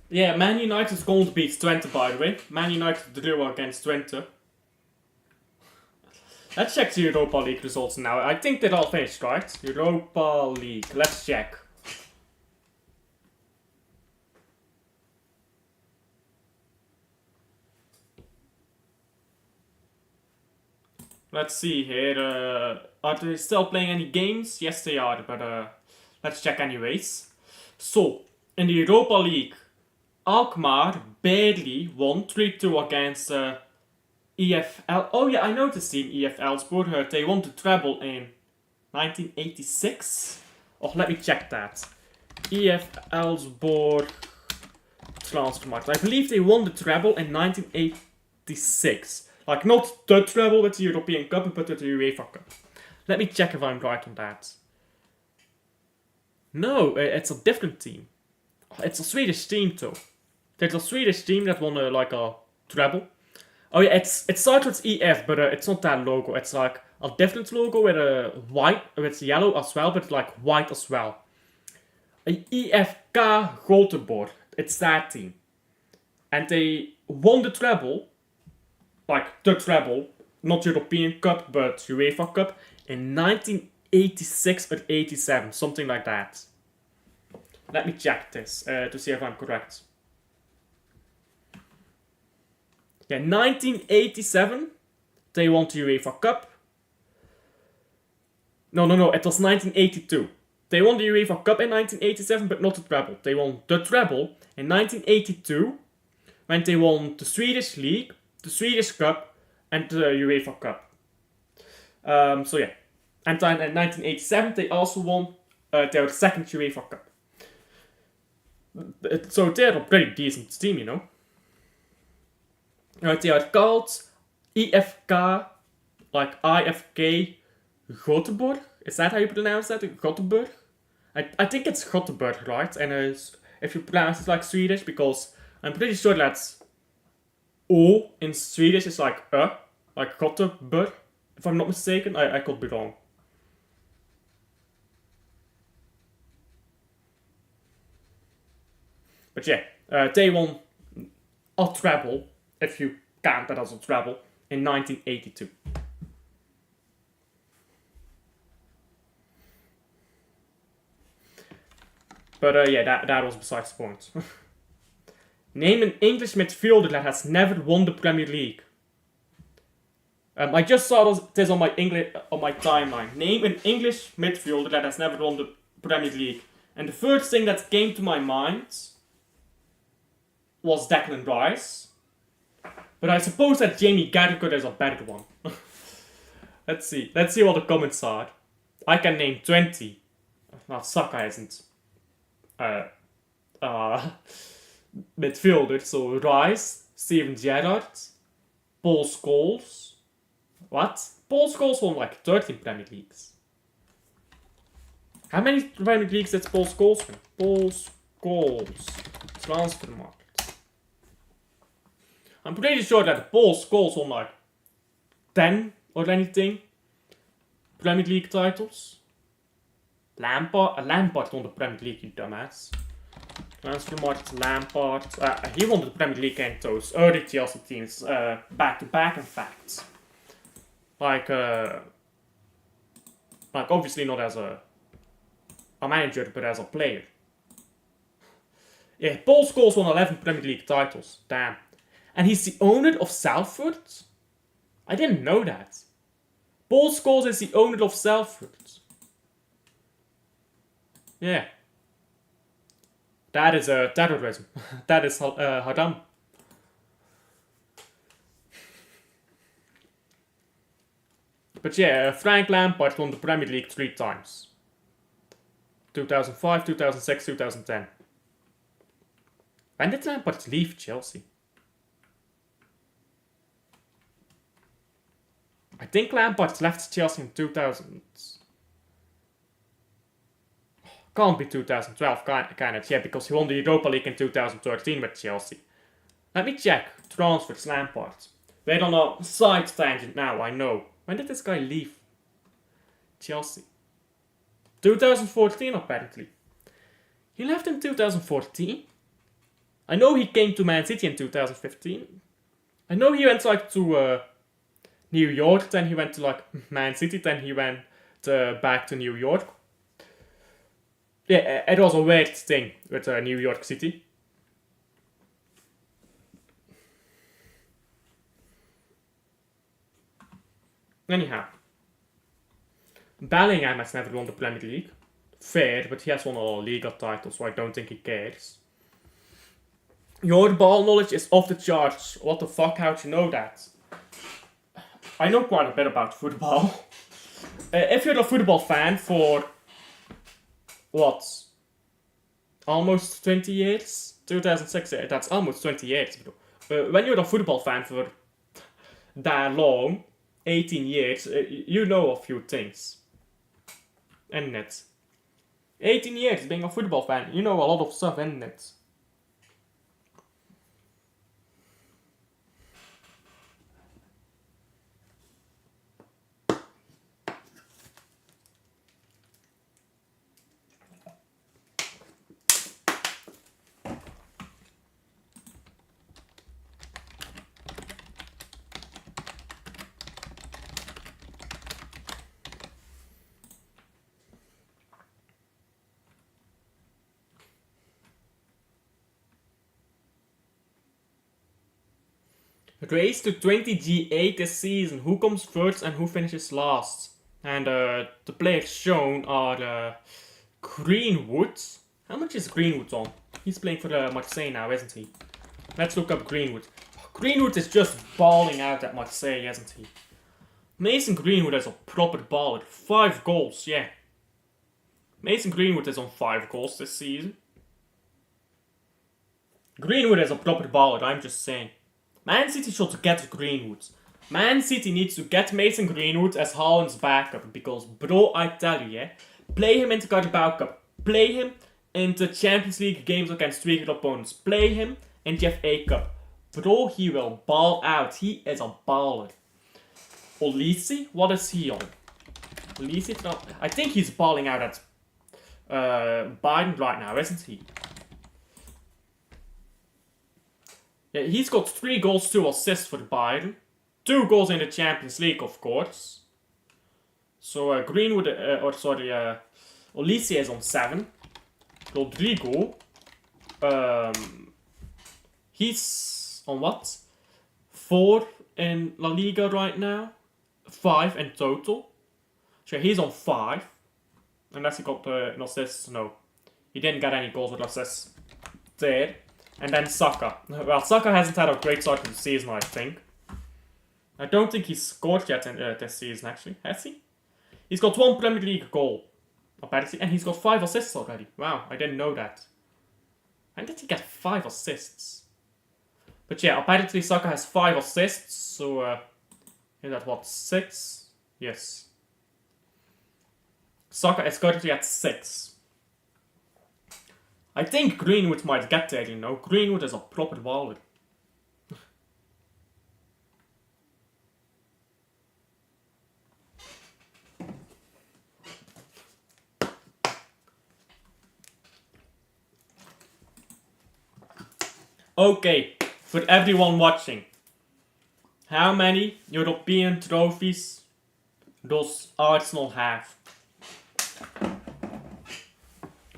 Yeah, Man United's going to beat Twente, by the way. Man United drew against Twente. Let's check the Europa League results now. I think they're all finished, right? Europa League. Let's check. Let's see here. Are they still playing any games? Yes, they are, but let's check anyways. So, in the Europa League, Alkmaar barely won 3-2 against EFL. Oh yeah, I know this team, EFL. They won the treble in 1986. Oh, let me check that. EFL transfer market. I believe they won the treble in 1986. Like, not the treble with the European Cup, but with the UEFA Cup. Let me check if I'm right on that. No, it's a different team. It's a Swedish team, though. There's a Swedish team that won like a treble. Oh yeah, it starts with EF, but it's not that logo. It's like a different logo with white, with yellow as well, but like white as well. EFK Gothenburg. It's that team, and they won the treble, like the treble, not European Cup but UEFA Cup in 1986 or 87, something like that. Let me check this to see if I'm correct. Yeah, 1987, they won the UEFA Cup. No, it was 1982. They won the UEFA Cup in 1987, but not the treble. They won the treble in 1982, when they won the Swedish League, the Swedish Cup, and the UEFA Cup. So yeah. And then in 1987, they also won their second UEFA Cup. So they're a pretty decent team, you know. They are called EFK, like IFK Gothenburg. Is that how you pronounce that? Gothenburg? I think it's Gothenburg, right? And if you pronounce it like Swedish, because I'm pretty sure that's O in Swedish is like like Gothenburg. If I'm not mistaken, I could be wrong. But yeah, they won a treble, if you count that as a treble, in 1982. But yeah, that was besides the point. Name an English midfielder that has never won the Premier League. I just saw this on my timeline. Name an English midfielder that has never won the Premier League. And the first thing that came to my mind was Declan Rice. But I suppose that Jamie Carragher is a better one. Let's see what the comments are. I can name 20. Now Saka isn't midfielder, so Rice, Steven Gerrard, Paul Scholes. What? Paul Scholes won like 13 Premier Leagues. How many Premier Leagues did Paul Scholes win? Paul Scholes. Transfer market. I'm pretty sure that Paul Scholes won like 10 or anything Premier League titles. Lampard won the Premier League, you dumbass. Transfer market, Lampard. He won the Premier League and those early Chelsea teams back to back, in fact. Like obviously not as a manager, but as a player. Yeah, Paul Scholes won 11 Premier League titles. Damn. And he's the owner of Salford? I didn't know that. Paul Scholes is the owner of Salford. Yeah. That is terrorism. That is haram. But yeah, Frank Lampard won the Premier League 3 times. 2005, 2006, 2010. When did Lampard leave Chelsea? I think Lampard left Chelsea in 2000. Can't be 2012, kind of, yeah, because he won the Europa League in 2013 with Chelsea. Let me check. Transfers, Lampard. We're on a side tangent now, I know. When did this guy leave Chelsea? 2014, apparently. He left in 2014. I know he came to Man City in 2015. I know he went like to New York, then he went to like Man City, then he went back to New York. Yeah, it was a weird thing with New York City. Anyhow. Bellingham has never won the Premier League. Fair, but he has won a Liga title, so I don't think he cares. Your ball knowledge is off the charts. What the fuck, how'd you know that? I know quite a bit about football. If you're a football fan for... what? Almost 20 years? 2006, that's almost 20 years. When you're a football fan for that long, 18 years, you know a few things. Isn't it? 18 years being a football fan, you know a lot of stuff, isn't it? Race to 20 G8 this season. Who comes first and who finishes last? And the players shown are Greenwood. How much is Greenwood on? He's playing for Marseille now, isn't he? Let's look up Greenwood. Greenwood is just balling out at Marseille, isn't he? Mason Greenwood is a proper baller. 5 goals, yeah. Mason Greenwood is on 5 goals this season. Greenwood is a proper baller, I'm just saying. Man City should get Greenwood. Man City needs to get Mason Greenwood as Haaland's backup. Because, bro, I tell you, yeah. Play him in the Carabao Cup. Play him in the Champions League games against weaker opponents. Play him in the FA Cup. Bro, he will ball out. He is a baller. Olise, what is he on? Olise, I think he's balling out at Bayern right now, isn't he? Yeah, he's got 3 goals, 2 assists for Bayern. 2 goals in the Champions League, of course. So Greenwood, Olise is on 7. Rodrigo, he's on what? 4 in La Liga right now, 5 in total. So he's on 5, unless he got an assist. No, he didn't get any goals with assists there. And then Saka. Well, Saka hasn't had a great start to the season, I think. I don't think he's scored yet in this season, actually. Has he? He's got 1 Premier League goal, apparently, and he's got 5 assists already. Wow, I didn't know that. When did he get 5 assists? But yeah, apparently Saka has 5 assists, so is that what, 6? Yes. Saka is currently at 6. I think Greenwood might get there, you know. Greenwood is a proper baller. Okay, for everyone watching, how many European trophies does Arsenal have?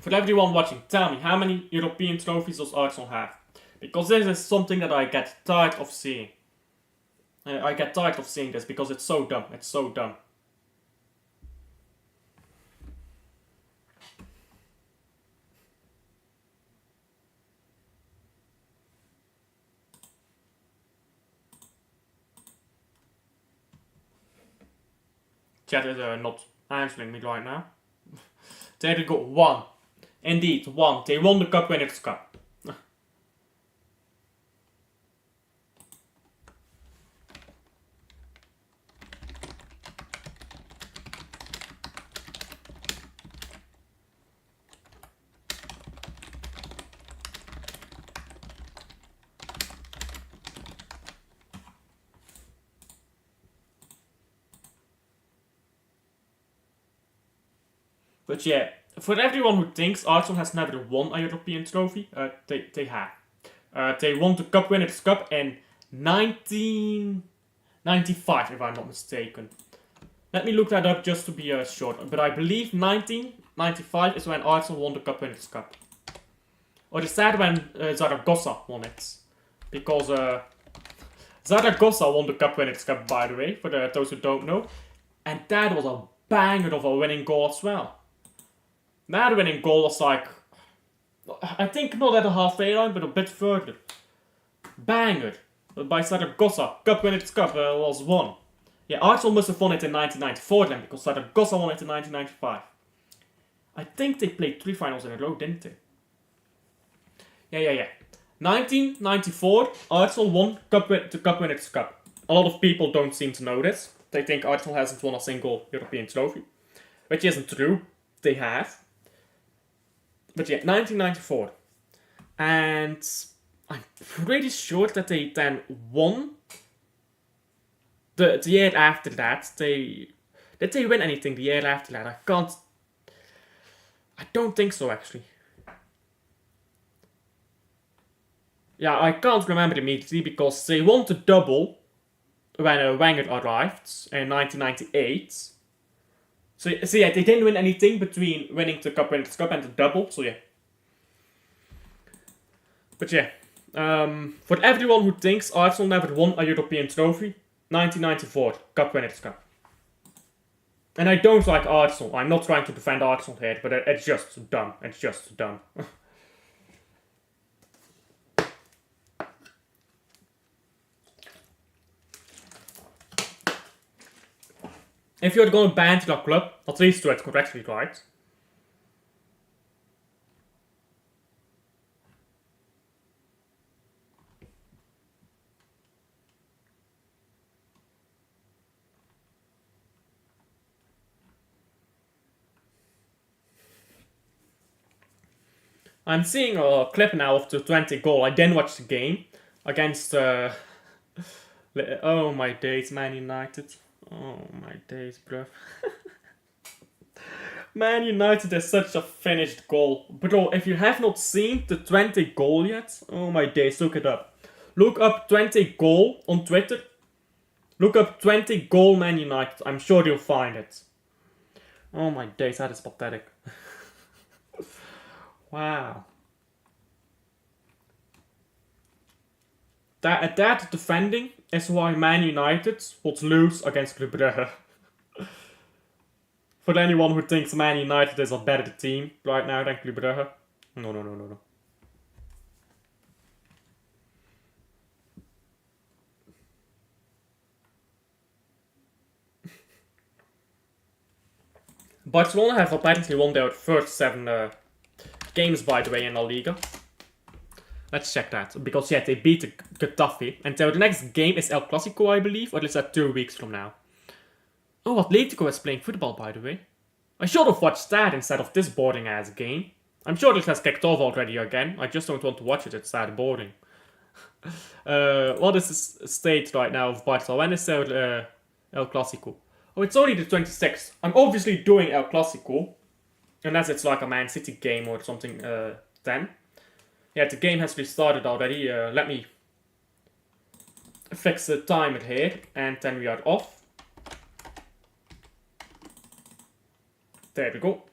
For everyone watching, tell me, how many European trophies does Arsenal have? Because this is something that I get tired of seeing. I get tired of seeing this because it's so dumb. It's so dumb. Chat is not answering me right now. There we go, 1. Indeed, 1. They won the Cup Winners' Cup. But yeah, for everyone who thinks Arsenal has never won a European trophy, they have. They won the Cup Winners' Cup in 1995, if I'm not mistaken. Let me look that up just to be sure. But I believe 1995 is when Arsenal won the Cup Winners' Cup. Or is that when Zaragoza won it? Because Zaragoza won the Cup Winners' Cup, by the way, for those who don't know. And that was a banger of a winning goal as well. That winning goal was like, I think not at the halfway line, but a bit further. Banger. By Zaragoza. Cup Winners' Cup was won. Yeah, Arsenal must have won it in 1994 then, because Zaragoza won it in 1995. I think they played 3 finals in a row, didn't they? Yeah. 1994, Arsenal won the Cup Winners' Cup. A lot of people don't seem to know this. They think Arsenal hasn't won a single European trophy. Which isn't true. They have. But yeah, 1994. And I'm pretty sure that they then won the year after that. Did they win anything the year after that? I don't think so, actually. Yeah, I can't remember immediately because they won the double when Wenger arrived in 1998. So yeah, they didn't win anything between winning the Cup Winners' Cup and the double, so yeah. But yeah, for everyone who thinks Arsenal never won a European trophy, 1994, Cup Winners' Cup. And I don't like Arsenal, I'm not trying to defend Arsenal here, but it's just dumb, it's just dumb. If you're going to ban the club, at least do it correctly, right? I'm seeing a clip now of the 20 goal. I didn't watch the game against oh my days, Man United. Oh my days, bruv. Man United is such a finished goal. Bro, if you have not seen the 20 goal yet, oh my days, look it up. Look up 20 goal on Twitter. Look up 20 goal Man United. I'm sure you'll find it. Oh my days, that is pathetic. Wow. That defending is why Man United would lose against Club Brugge. For anyone who thinks Man United is a better team right now than Club Brugge. No, no, no, no, no. Barcelona have apparently won their first 7 games, by the way, in La Liga. Let's check that. Because, yeah, they beat Getafe. And their next game is El Clasico, I believe. Or is that 2 weeks from now? Oh, Atletico is playing football, by the way. I should have watched that instead of this boring-ass game. I'm sure it has kicked off already again. I just don't want to watch it. It's that boring. What is the state right now of Barcelona? When is their El Clasico? Oh, it's only the 26th. I'm obviously doing El Clasico. Unless it's like a Man City game or something then. Yeah, the game has restarted already. Let me fix the timer here. And then we are off. There we go.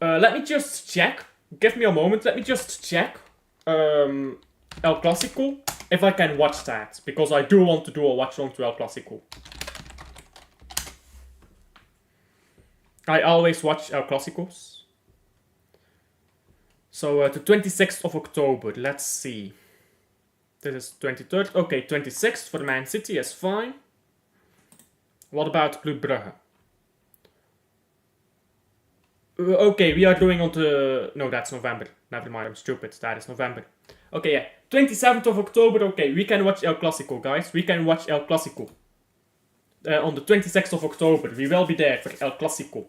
Let me just check. Give me a moment. Let me just check El Clasico. If I can watch that. Because I do want to do a watch along to El Clasico. I always watch El Clásicos. So the 26th of October, let's see. This is 23rd. Okay, 26th for Man City is fine. What about Club Brugge? Okay, we are doing on the... No, that's November. Never mind, I'm stupid. That is November. Okay, yeah. 27th of October, okay. We can watch El Clásico, guys. We can watch El Clásico. On the 26th of October. We will be there for El Clásico.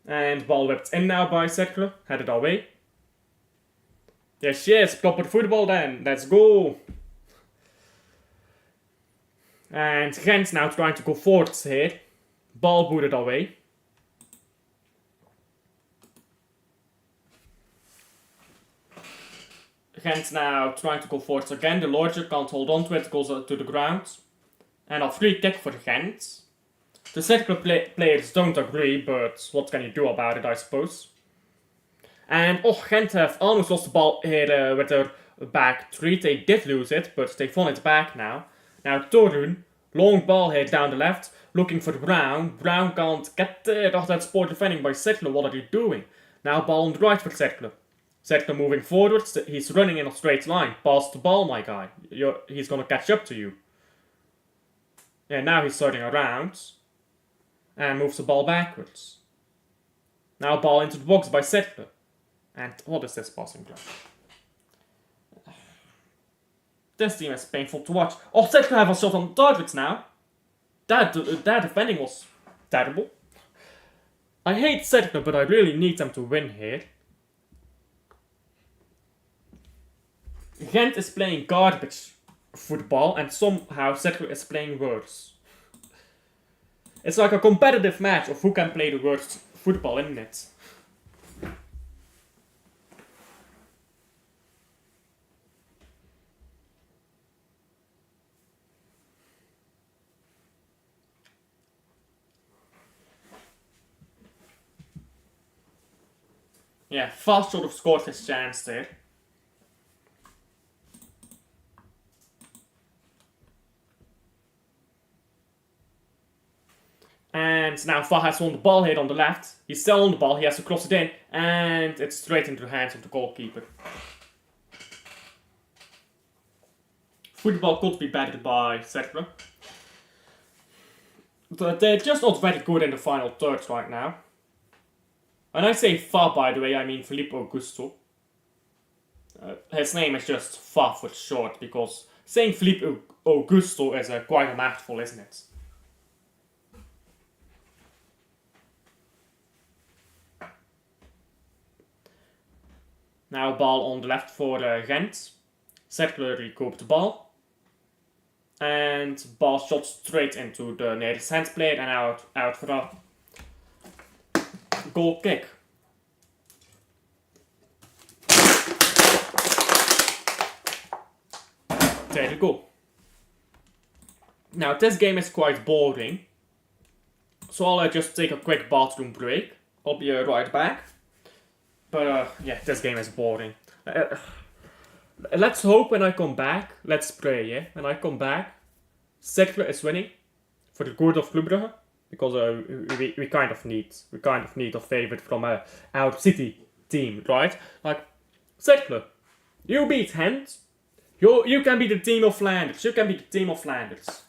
And ball whipped in now by Cercle. Headed away. Yes, proper football then. Let's go. And Gent now trying to go forward here. Ball booted away. Gent now trying to go forward again. The Lodger can't hold on to it. Goes to the ground. And a free kick for Gent. The Cercle players don't agree, but what can you do about it, I suppose. And Gent have almost lost the ball here with their back three. They did lose it, but they won it back now. Now Torun, long ball here down the left, looking for Brown. Brown can't get there. Oh, that's poor defending by Cercle. What are you doing? Now ball on the right for Cercle. Cercle moving forward. He's running in a straight line. Pass the ball, my guy. He's gonna catch up to you. Yeah, now he's turning around. And moves the ball backwards. Now ball into the box by Cercle. And what is this passing play? This team is painful to watch. Oh, Cercle have a shot on targets now. That defending was terrible. I hate Cercle, but I really need them to win here. Gent is playing garbage football, and somehow Cercle is playing worse. It's like a competitive match of who can play the worst football, isn't it? Yeah, Fast should have scored his chance there. And now Fa has won the ball here on the left. He's still on the ball, he has to cross it in. And it's straight into the hands of the goalkeeper. Football could be batted by Cercle. But they're just not very good in the final third right now. When I say Fa, by the way, I mean Felipe Augusto. His name is just Fa for short, because saying Felipe Augusto is quite a mouthful, isn't it? Now ball on the left for Gent. Cercle recouped the ball. And ball shot straight into the nearest hand player and out for a goal kick. There you go. Now, this game is quite boring, so I'll just take a quick bathroom break. I'll be right back. But yeah, this game is boring. Let's hope when I come back, let's pray, yeah? When I come back, Cercle is winning for the good of Club Brugge, because we kind of need a favorite from our city team, right? Like, Cercle, you beat Gent, you can be the team of Flanders, you can be the team of Flanders.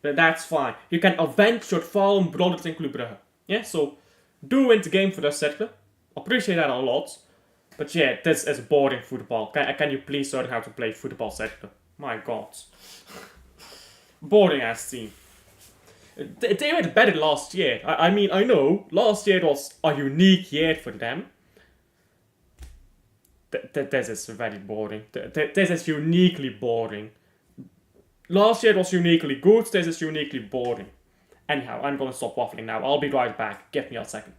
That's fine. You can avenge your fallen brothers in Club Brugge. Yeah, so do win the game for us, Cercle. Appreciate that a lot. But yeah, this is boring football. Can you please learn how to play football, Cercle? My god. Boring ass team. They were better last year. I mean, I know, last year was a unique year for them. This is very boring. This is uniquely boring. Last year was uniquely good, this is uniquely boring. Anyhow, I'm gonna stop waffling now. I'll be right back. Give me a second.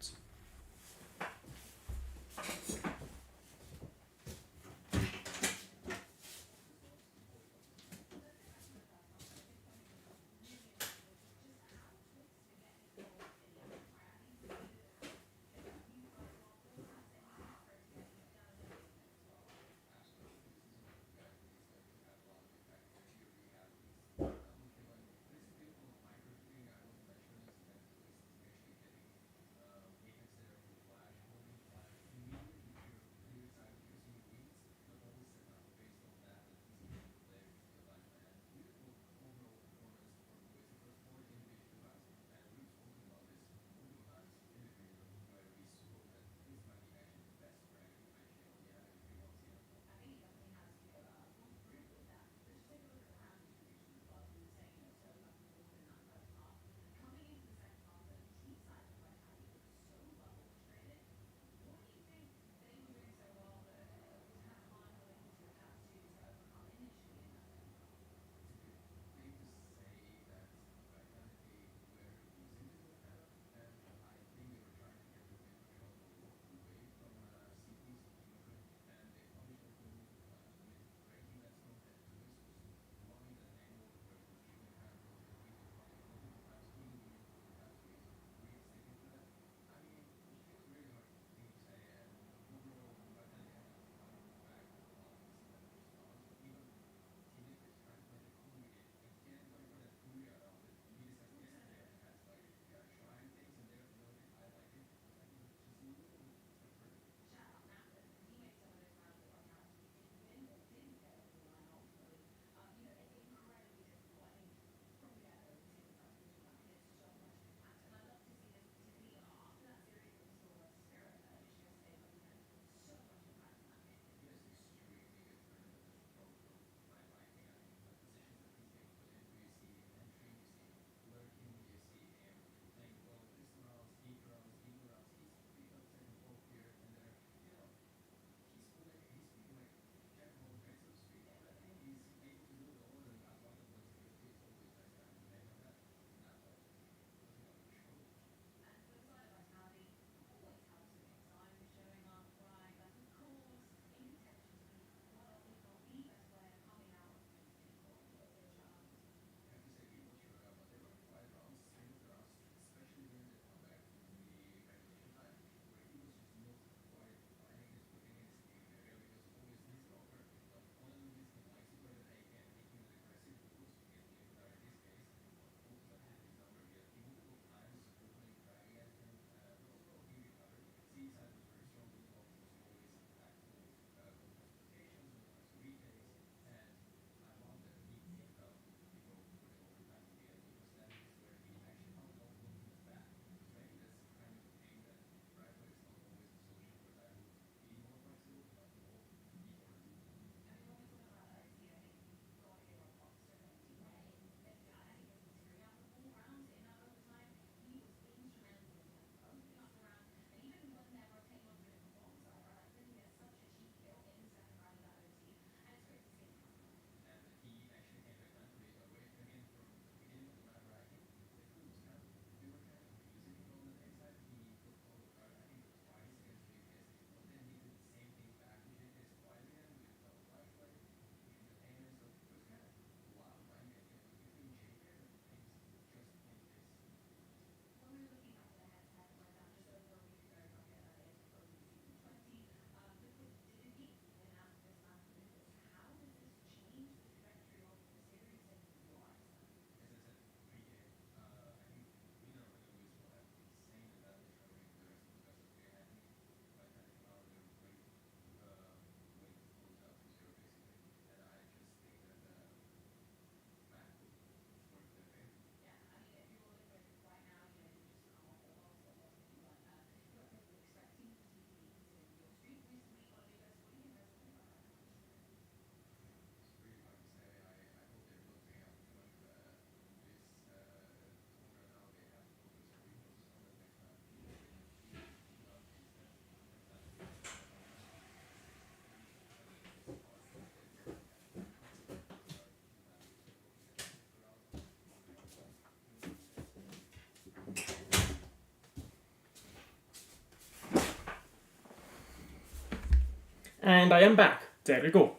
And I am back. There we go.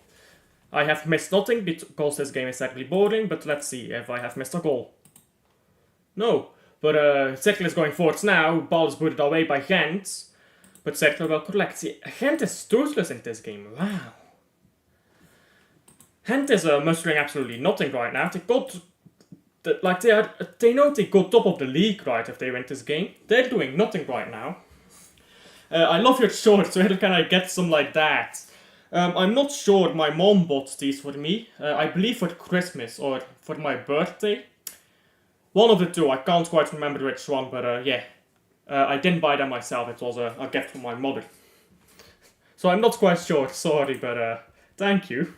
I have missed nothing because this game is actually boring, but let's see if I have missed a goal. No, but Cercle is going forwards now. Ball is booted away by Gent, but Cercle will collect. See, Gent is toothless in this game. Wow. Gent is mustering absolutely nothing right now. They got, they know they go top of the league, right? If they win this game, they're doing nothing right now. I love your shorts. Where can I get some like that? I'm not sure. My mom bought these for me. I believe for Christmas or for my birthday. One of the two. I can't quite remember which one, but yeah. I didn't buy them myself. It was a gift from my mother. So I'm not quite sure. Sorry, but thank you.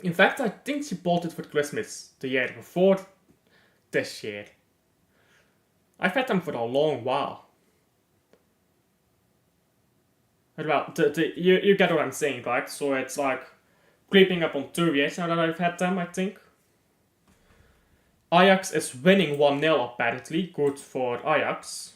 In fact, I think she bought it for Christmas the year before this year. I've had them for a long while. Well, you get what I'm saying, right? So it's like creeping up on 2 years now that I've had them, I think. Ajax is winning 1-0 apparently. Good for Ajax.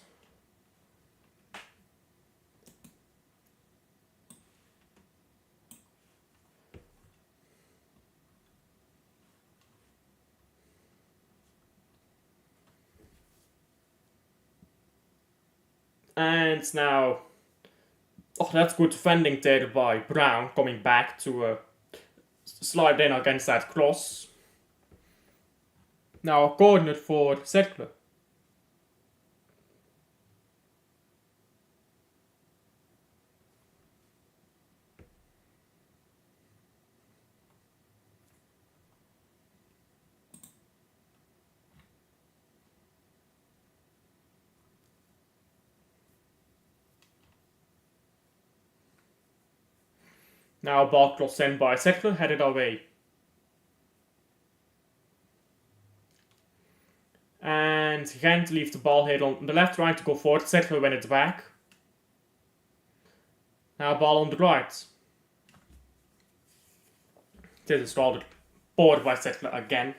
And now, oh, that's good defending there by Brown, coming back to slide in against that cross. Now a corner for Cercle. Now ball crossed in by Cercle, headed away. And Gent leaves the ball here on the left, trying to go forward. Cercle win it back. Now ball on the right. This is rather poor by Cercle again.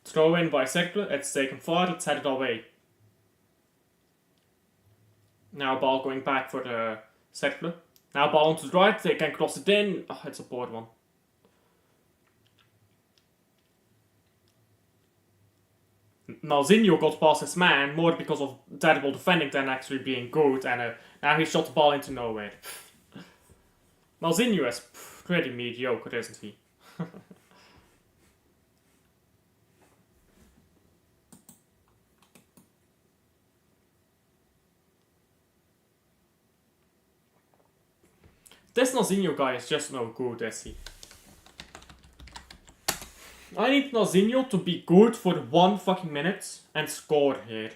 Throw in by Cercle, it's taken forward, it's headed away. Now ball going back for the Cercle. Now ball onto the right, they can cross it in. Oh, it's a poor one. Malzinho got past his man more because of terrible defending than actually being good, and now he shot the ball into nowhere. Malzinho is pretty mediocre, isn't he? This Malzinho guy is just no good, is he? I need Malzinho to be good for 1 fucking minute and score here.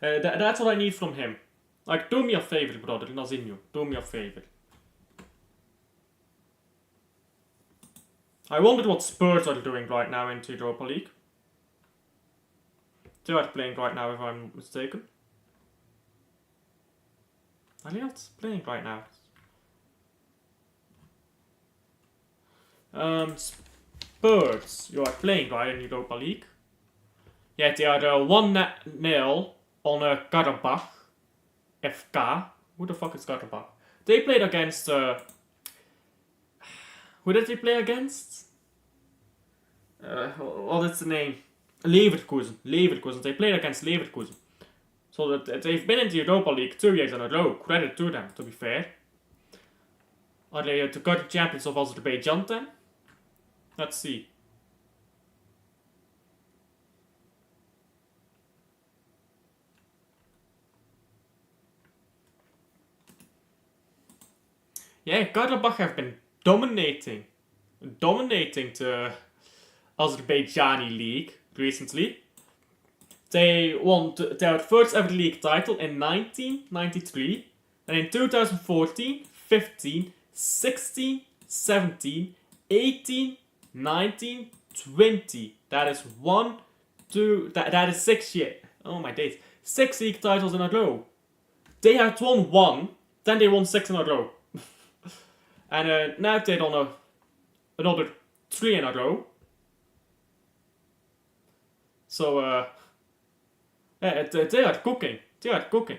That's what I need from him. Like, do me a favor, brother, Malzinho. Do me a favor. I wonder what Spurs are doing right now in the Europa League. They are playing right now, if I'm mistaken. Are they not playing right now? Spurs, you are playing right in Europa League. Yeah, they are 1-0 on Karabakh. FK. Who the fuck is Karabakh? They played against... who did they play against? What is the name? Leverkusen. Leverkusen. They played against Leverkusen. So that they've been in the Europa League 2 years in a row. Credit to them, to be fair. Are they the current champions of Azerbaijan then? Let's see. Yeah, Karabakh have been dominating the Azerbaijani league recently. They won their first ever league title in 1993, and in 2014, 15, 16, 17, 18, 19, 20. That is 1, 2, that is 6 years. Oh my days. 6 league titles in a row. They had won 1, then they won 6 in a row. And now they're on another 3 in a row. So, they are cooking. They are cooking.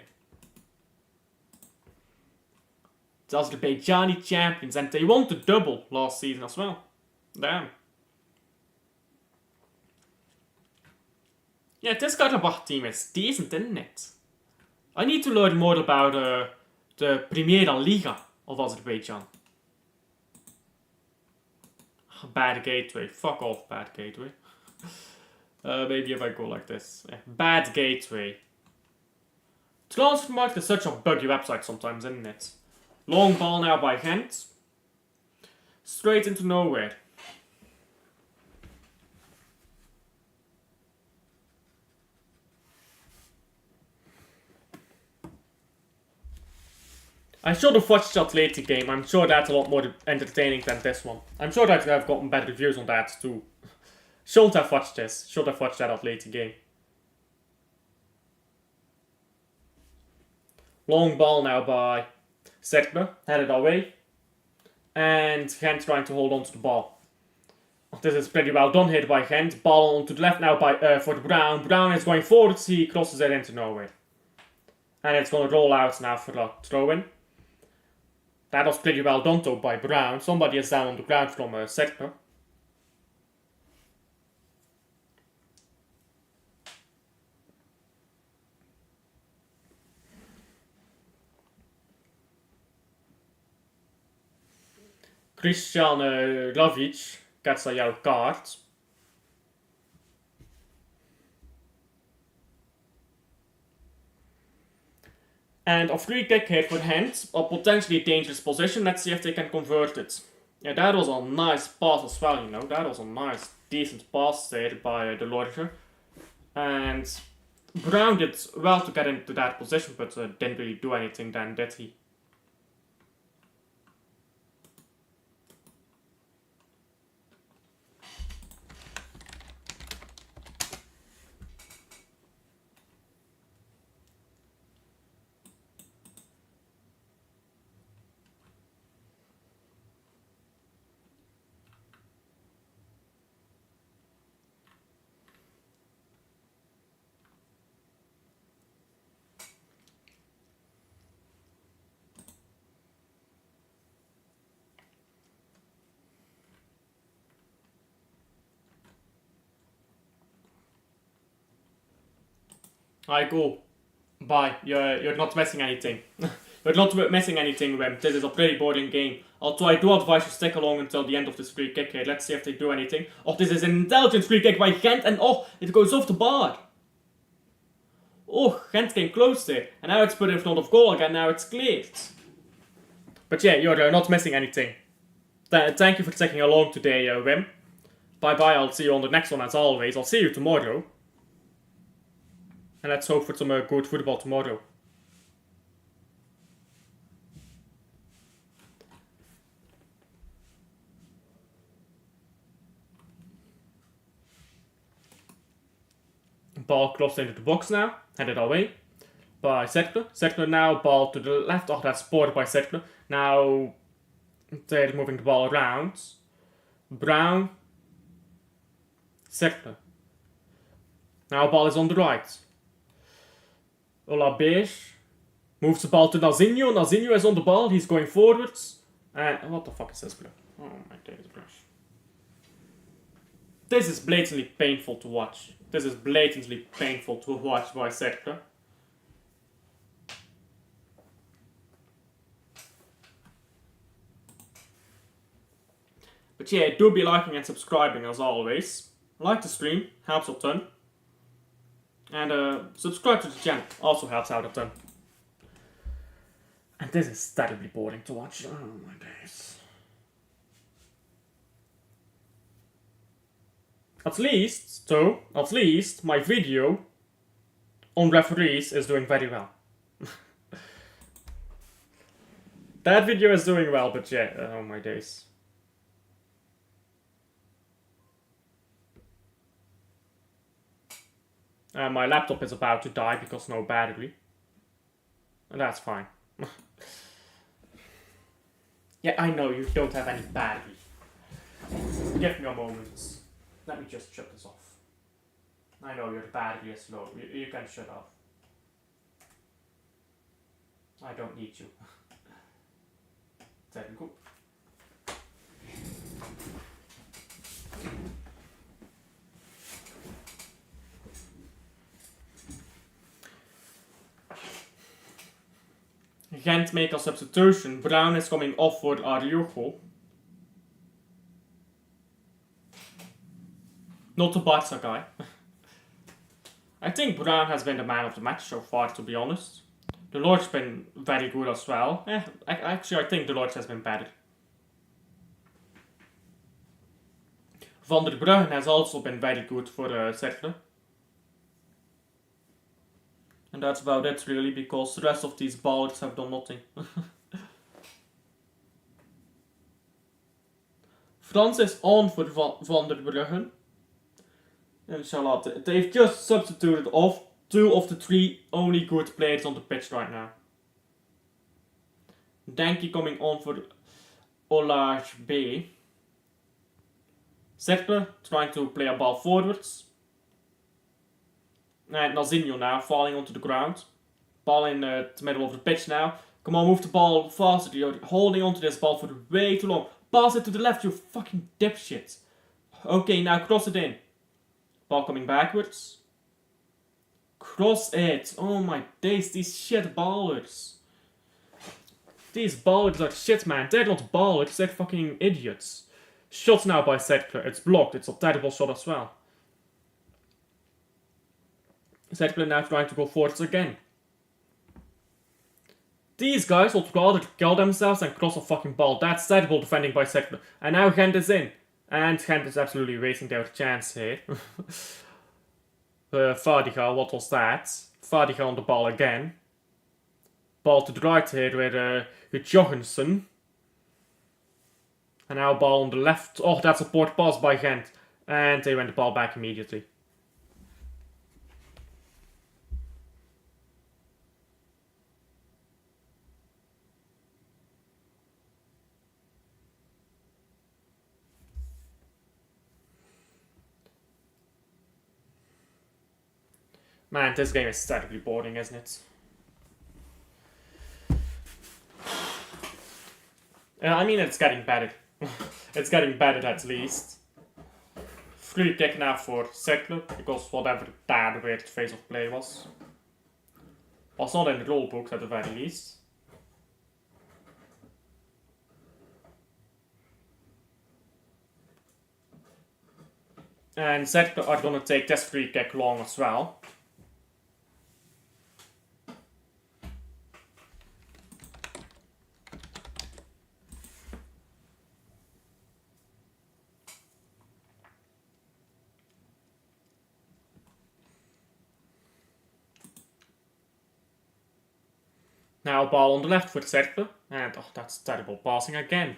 The Azerbaijani champions, and they won the double last season as well. Damn. Yeah, this Karabakh team is decent, isn't it? I need to learn more about the Primera Liga of Azerbaijan. Bad gateway. Fuck off, bad gateway. Maybe if I go like this. Yeah. Bad gateway. Transfermarkt is such a buggy website sometimes, isn't it? Long ball now by Gent. Straight into nowhere. I should have watched the Atleti game. I'm sure that's a lot more entertaining than this one. I'm sure that I've gotten better reviews on that too. Shouldn't have watched this. Should have watched that Atleti game. Long ball now by Cercle, headed away. And Gent trying to hold on to the ball. This is pretty well done here by Gent. Ball on to the left now by for Brown. Brown is going forwards. He crosses it into nowhere. And it's going to roll out now for a throw-in. That was pretty well done though by Brown. Somebody is down on the ground from Cercle. Christian Ravic gets a yellow card. And a free kick here for Gent, a potentially dangerous position. Let's see if they can convert it. Yeah, that was a nice pass as well, you know. That was a nice, decent pass there by the Lorger. And Brown did well to get into that position, but didn't really do anything then, did he? I go. Bye. You're not missing anything. You're not missing anything, Wim. This is a pretty boring game. Although I do advise you stick along until the end of this free kick here. Let's see if they do anything. Oh, this is an intelligent free kick by Gent, and oh, it goes off the bar. Oh, Gent came close there. And now it's put in front of goal again. Now it's cleared. But yeah, you're not missing anything. Thank you for sticking along today, Wim. Bye-bye. I'll see you on the next one as always. I'll see you tomorrow. And let's hope for some good football tomorrow. Ball crossed into the box now, headed away by Cercle. Cercle now, ball to the left. Oh, that's spoiled by Cercle. Now they're moving the ball around. Brown. Cercle. Now ball is on the right. Ola Beige moves the ball to Nazinho. Nazinho is on the ball. He's going forwards. And what the fuck is this, bro? Oh my days, bro. This is blatantly painful to watch. This is blatantly painful to watch by Cercle. But yeah, do be liking and subscribing as always. Like the stream, helps a ton. And subscribe to the channel, also helps out a ton. And this is terribly boring to watch. Oh my days. At least my video on referees is doing very well. That video is doing well, but yeah, oh my days. My laptop is about to die because no battery. And that's fine. Yeah, I know you don't have any battery. Give me a moment. Let me just shut this off. I know your battery is low. You can shut off. I don't need you. There we go. Gent make a substitution. Brown is coming off for Araujo. Not the Barca guy. I think Brown has been the man of the match so far, to be honest. The Lord's been very good as well. Actually, I think the Lord has been better. Van der Brugge has also been very good for Cercle. And that's about it really, because the rest of these ballers have done nothing. France is on for Van der Brugge. Inshallah, they've just substituted off 2 of the 3 only good players on the pitch right now. Danke coming on for Olage B. Cercle trying to play a ball forwards. And Nazinho now falling onto the ground. Ball in the middle of the pitch now. Come on, move the ball faster. You're holding onto this ball for way too long. Pass it to the left, you fucking dipshit. Okay, now cross it in. Ball coming backwards. Cross it. Oh my days, these shit ballers. These ballers are shit, man. They're not ballers, they're fucking idiots. Shot now by Cercle. It's blocked. It's a terrible shot as well. Cercle now trying to go forwards again. These guys would rather kill themselves than cross a fucking ball. That's terrible defending by Cercle. And now Gent is in. And Gent is absolutely wasting their chance here. Vardiga, what was that? Vardiga on the ball again. Ball to the right here with Johansson. And now ball on the left. Oh, that's a poor pass by Gent. And they win the ball back immediately. Man, this game is terribly boring, isn't it? I mean, it's getting better. It's getting better at least. Free kick now for Cercle, because whatever that weird phase of play was not in the rule book at the very least. And Cercle are gonna take this free kick long as well. Now ball on the left for Cercle, and oh, that's terrible passing again.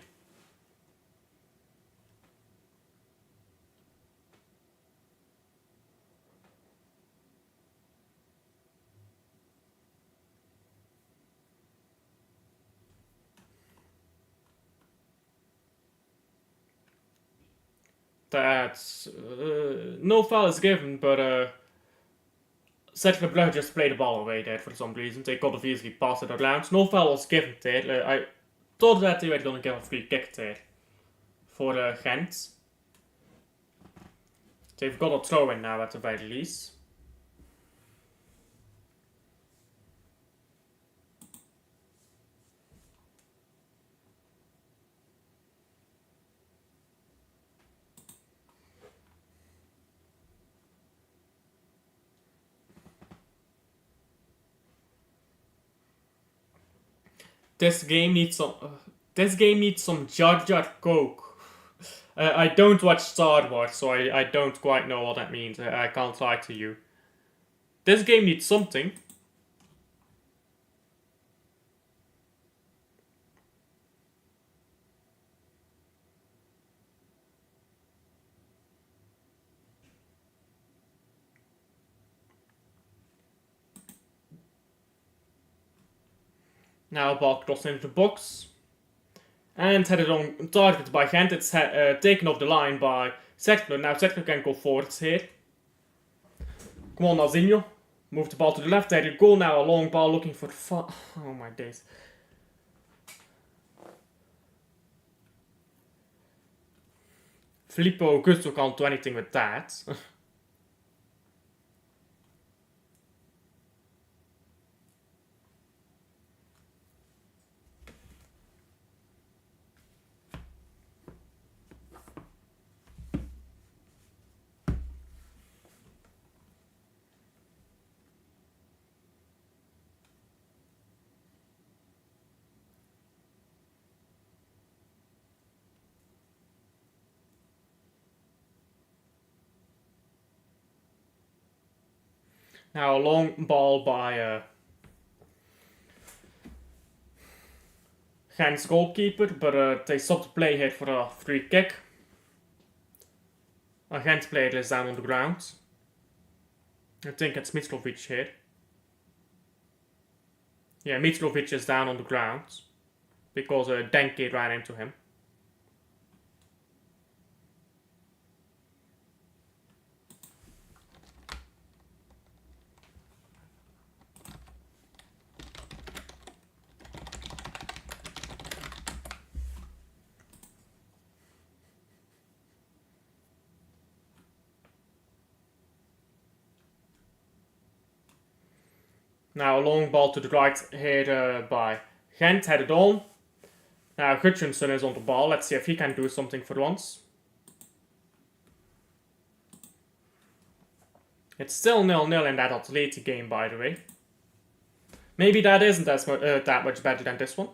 That's no foul is given, but Cercle Brugge just played the ball away there for some reason. They could have easily passed it around. No foul was given there. I thought that they were going to give a free kick there for Gent. They've got a throw in now at the very least. This game needs some Jar Jar Coke. I don't watch Star Wars, so I don't quite know what that means. I can't lie to you. This game needs something. Now ball crossed into the box. And headed on target by Gent. It's taken off the line by Cercle. Now Cercle can go forwards here. Come on, Alzinho. Move the ball to the left. There you go. Now a long ball looking for the oh my days. Filippo Augusto can't do anything with that. Now a long ball by Gent's goalkeeper, but they stopped the play here for a free kick. A Gent player is down on the ground. I think it's Mitrovic here. Yeah, Mitrovic is down on the ground because Denke ran into him. Now a long ball to the right here by Gent, headed on. Now Hutchinson is on the ball. Let's see if he can do something for once. It's still 0-0 in that Atleti game, by the way. Maybe that isn't as that much better than this one.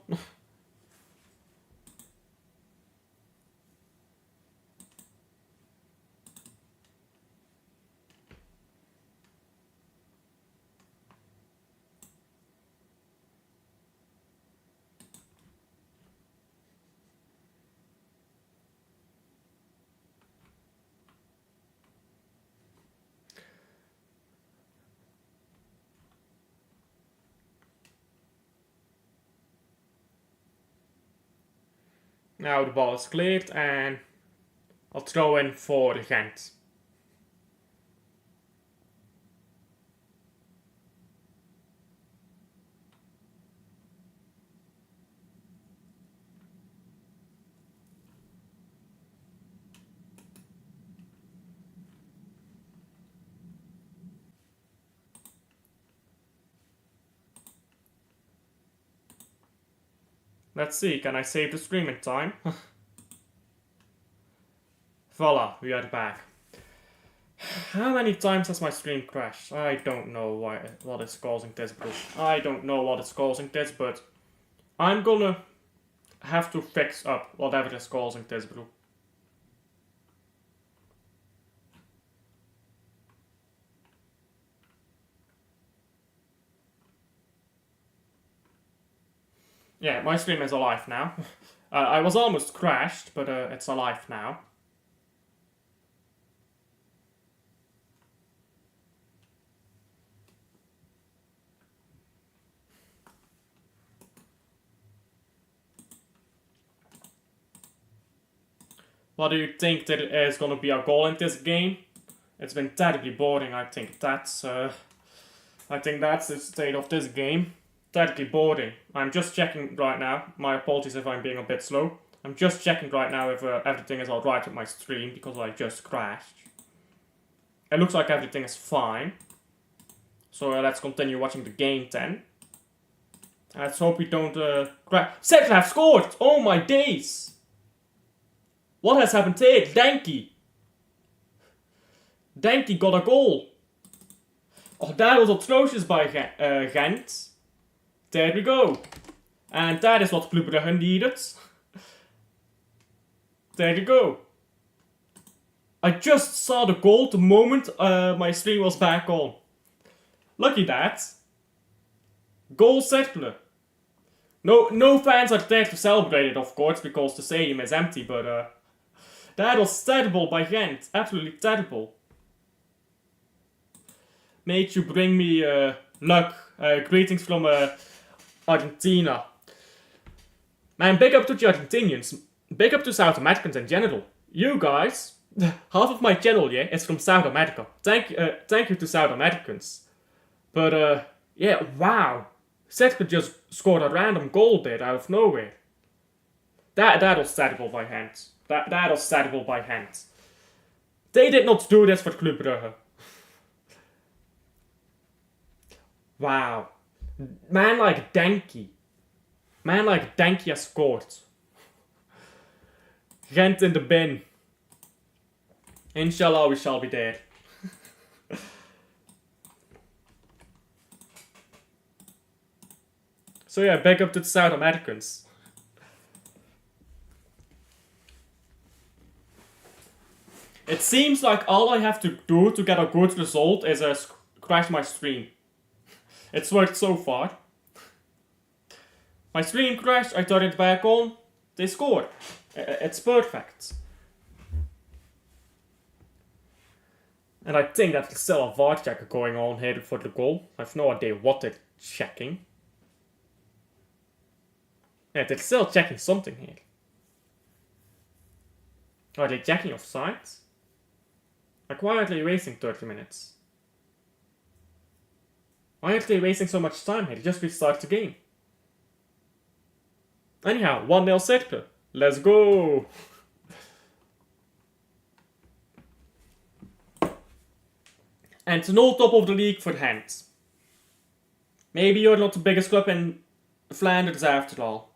Now the ball is cleared and I'll throw in for Gent. Let's see, can I save the stream in time? Voila, we are back. How many times has my stream crashed? I don't know what is causing this, bro. I don't know what is causing this, but I'm gonna have to fix up whatever is causing this, bro. Yeah, my stream is alive now. I was almost crashed, but it's alive now. What do you think there is going to be a goal in this game? It's been terribly boring. I think that's the state of this game. Terribly boring. I'm just checking right now. My apologies if I'm being a bit slow. I'm just checking right now if everything is alright with my stream because I just crashed. It looks like everything is fine. So let's continue watching the game then. Let's hope we don't crash. Cercle have scored! Oh my days! What has happened here? Denke got a goal. Oh, that was atrocious by Gent. There we go. And that is what Club Brugge needed. There you go. I just saw the goal the moment my stream was back on. Lucky that. Goal Cercle. No fans are there to celebrate it, of course, because the stadium is empty, but that was terrible by Gent. Absolutely terrible. Mate, you bring me luck. Greetings from Argentina. Man, big up to the Argentinians. Big up to South Americans in general. You guys, half of my channel, yeah, is from South America. Thank you to South Americans. But yeah, wow. Cercle just scored a random goal there out of nowhere. That was terrible by hand. That was terrible by hand. They did not do this for Club Brugge. Wow. Man like Denki has scored. Gent in the bin. Inshallah we shall be there. So yeah, back up to the South Americans. It seems like all I have to do to get a good result is crash my stream. It's worked so far. My stream crashed, I turn it back on, they score. It's perfect. And I think that there's still a VAR checker going on here for the goal. I have no idea what they're checking. Yeah, they're still checking something here. Are they checking offsides? Like, why are they wasting 30 minutes? Why are they wasting so much time here? Just restart the game. Anyhow, 1-0 Cercle. Let's go! And no top of the league for Gent. Maybe you're not the biggest club in Flanders after all.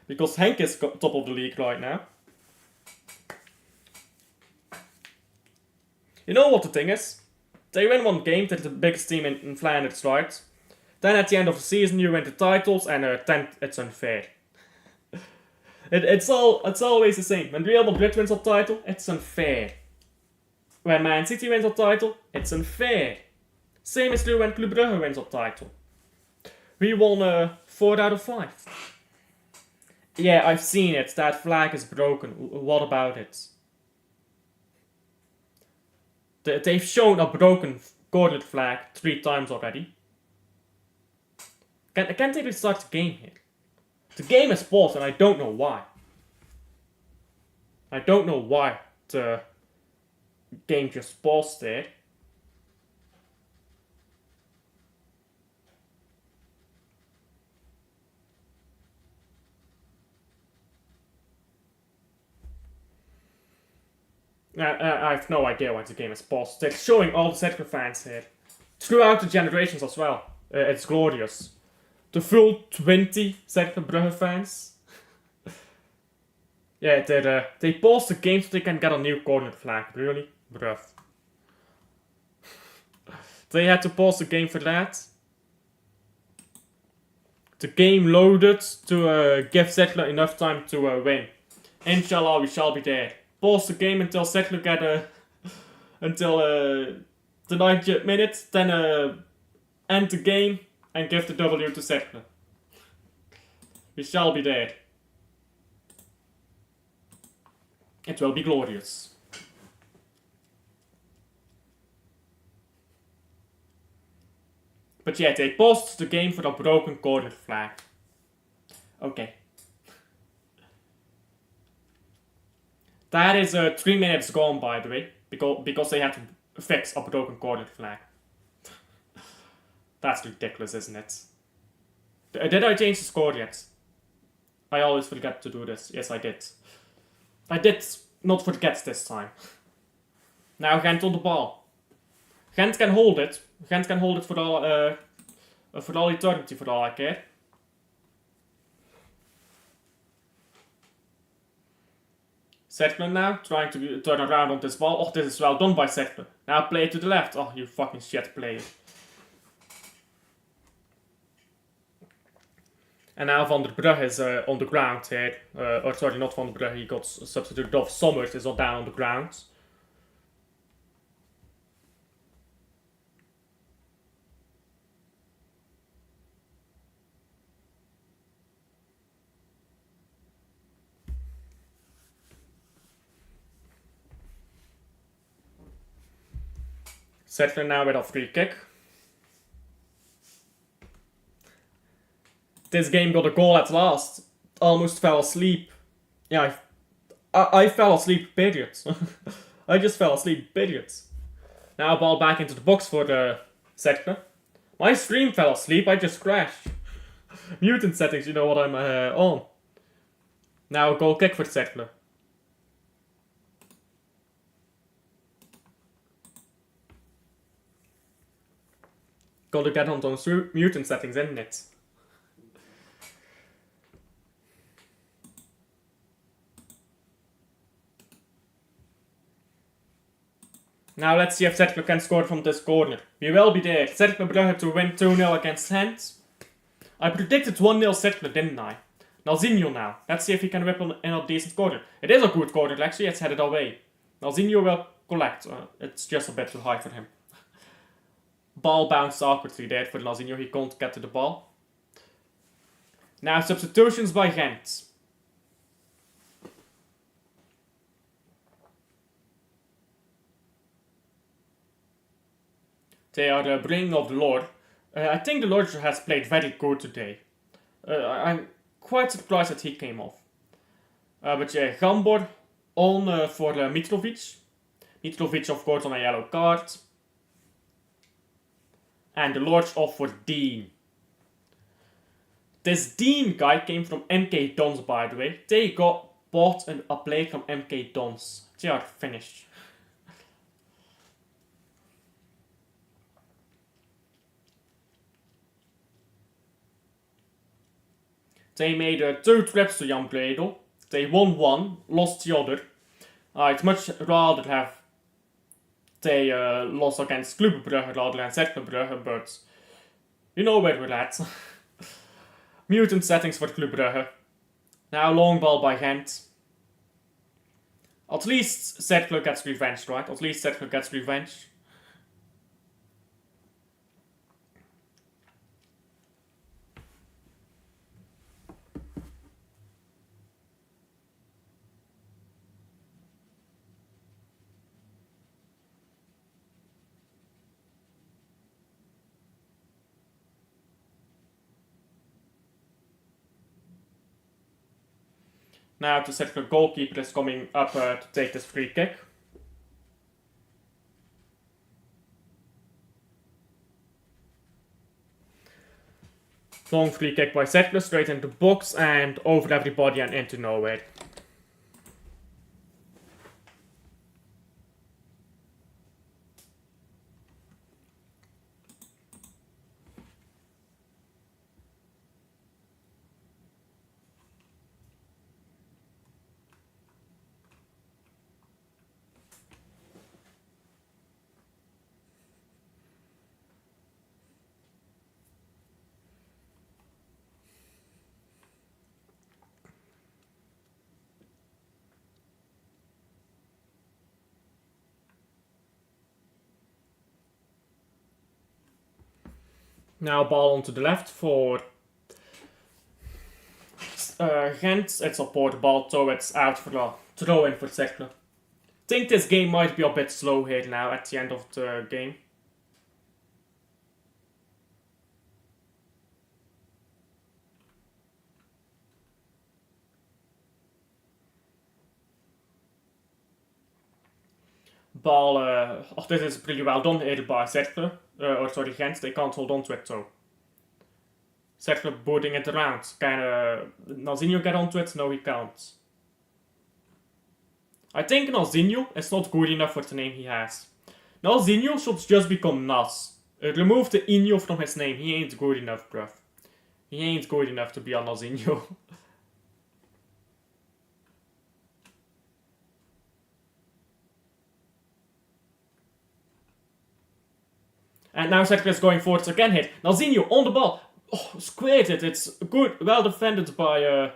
Because Henk is top of the league right now. You know what the thing is? They win one game, they're the biggest team in Flanders, right? Then at the end of the season you win the titles and then it's unfair. It's always the same. When Real Madrid wins a title, it's unfair. When Man City wins a title, it's unfair. Same is true when Club Brugge wins a title. We won 4 out of 5. Yeah, I've seen it. That flag is broken. What about it? They've shown a broken coordinate flag 3 times already. Can't they restart the game here? The game is paused and I don't know why. I don't know why the game just paused there. I have no idea why the game is paused. They're showing all the Cercle fans here. Throughout the generations as well. It's glorious. The full 20 Cercle Brugge fans. Yeah, they paused the game so they can get a new coordinate flag. Really? Bruv. They had to pause the game for that. The game loaded to give Cercle enough time to win. Inshallah, we shall be there. Pause the game until Cercle get until the 90th minute, then end the game and give the W to Cercle. We shall be there. It will be glorious. But yeah, they paused the game for a broken coordinate flag. Okay. That is 3 minutes gone, by the way, because they had to fix a broken coordinate flag. That's ridiculous, isn't it? Did I change the score yet? I always forget to do this. Yes, I did. I did not forget this time. Now Gent on the ball. Gent can hold it. Gent can hold it for all eternity, for all I care. Cercle now, trying to turn around on this ball. Oh, this is well done by Cercle. Now play to the left. Oh, you fucking shit player. And now Van der Brugge is on the ground here. Or sorry, not Van der Brugge, he got substituted off. Sommers is down on the ground. Cercle now with a free kick. This game got a goal at last. Almost fell asleep. Yeah, I fell asleep, period. I just fell asleep, period. Now ball back into the box for the Cercle. My stream fell asleep, I just crashed. Mutant settings, you know what I'm on. Now goal kick for Cercle. Gotta get on those mutant settings, isn't it? Now let's see if Cercle can score from this corner. We will be there. Cercle Brugge to win 2-0 against Gent. I predicted 1-0 Cercle, didn't I? Nalzinho now. Let's see if he can whip in a decent corner. It is a good corner actually, it's headed away. Nalzinho will collect. It's just a bit too high for him. Ball bounced awkwardly there for Nalzinho, he can't get to the ball. Now substitutions by Gent. They are bringing up the Lord. I think the Lord has played very good today. I'm quite surprised that he came off. But yeah, Gambor on for Mitrovic. Mitrovic of course on a yellow card. And the Lord's off for Dean. This Dean guy came from MK Dons, by the way. They bought a player from MK Dons. They are finished. They made 2 trips to Jan Bredel. They won 1, lost the other. I'd much rather have they lost against Club Brugge rather than Cercle Brugge, but you know where we're at. Mutant settings for Club Brugge. Now long ball by Gent. At least Cercle gets revenge, right? At least Cercle gets revenge. Now the Cercle goalkeeper is coming up to take this free kick. Long free kick by Cercle, straight into the box and over everybody and into nowhere. Now ball onto the left for Gent. It's a poor ball, so it's out for a throw in for Cercle. Think this game might be a bit slow here now at the end of the game. Ball, this is pretty well done here by Cercle. Or sorry, Gent, they can't hold on to it though. Cercle boarding it around. Can Nalzinho get onto it? No, he can't. I think Nalzinho is not good enough for the name he has. Nalzinho should just become Nas. Remove the Inho from his name. He ain't good enough, bruv. He ain't good enough to be a Nalzinho. And now Cercle is going forwards again here. Nalzinho on the ball. Oh, squared it. It's good. Well defended by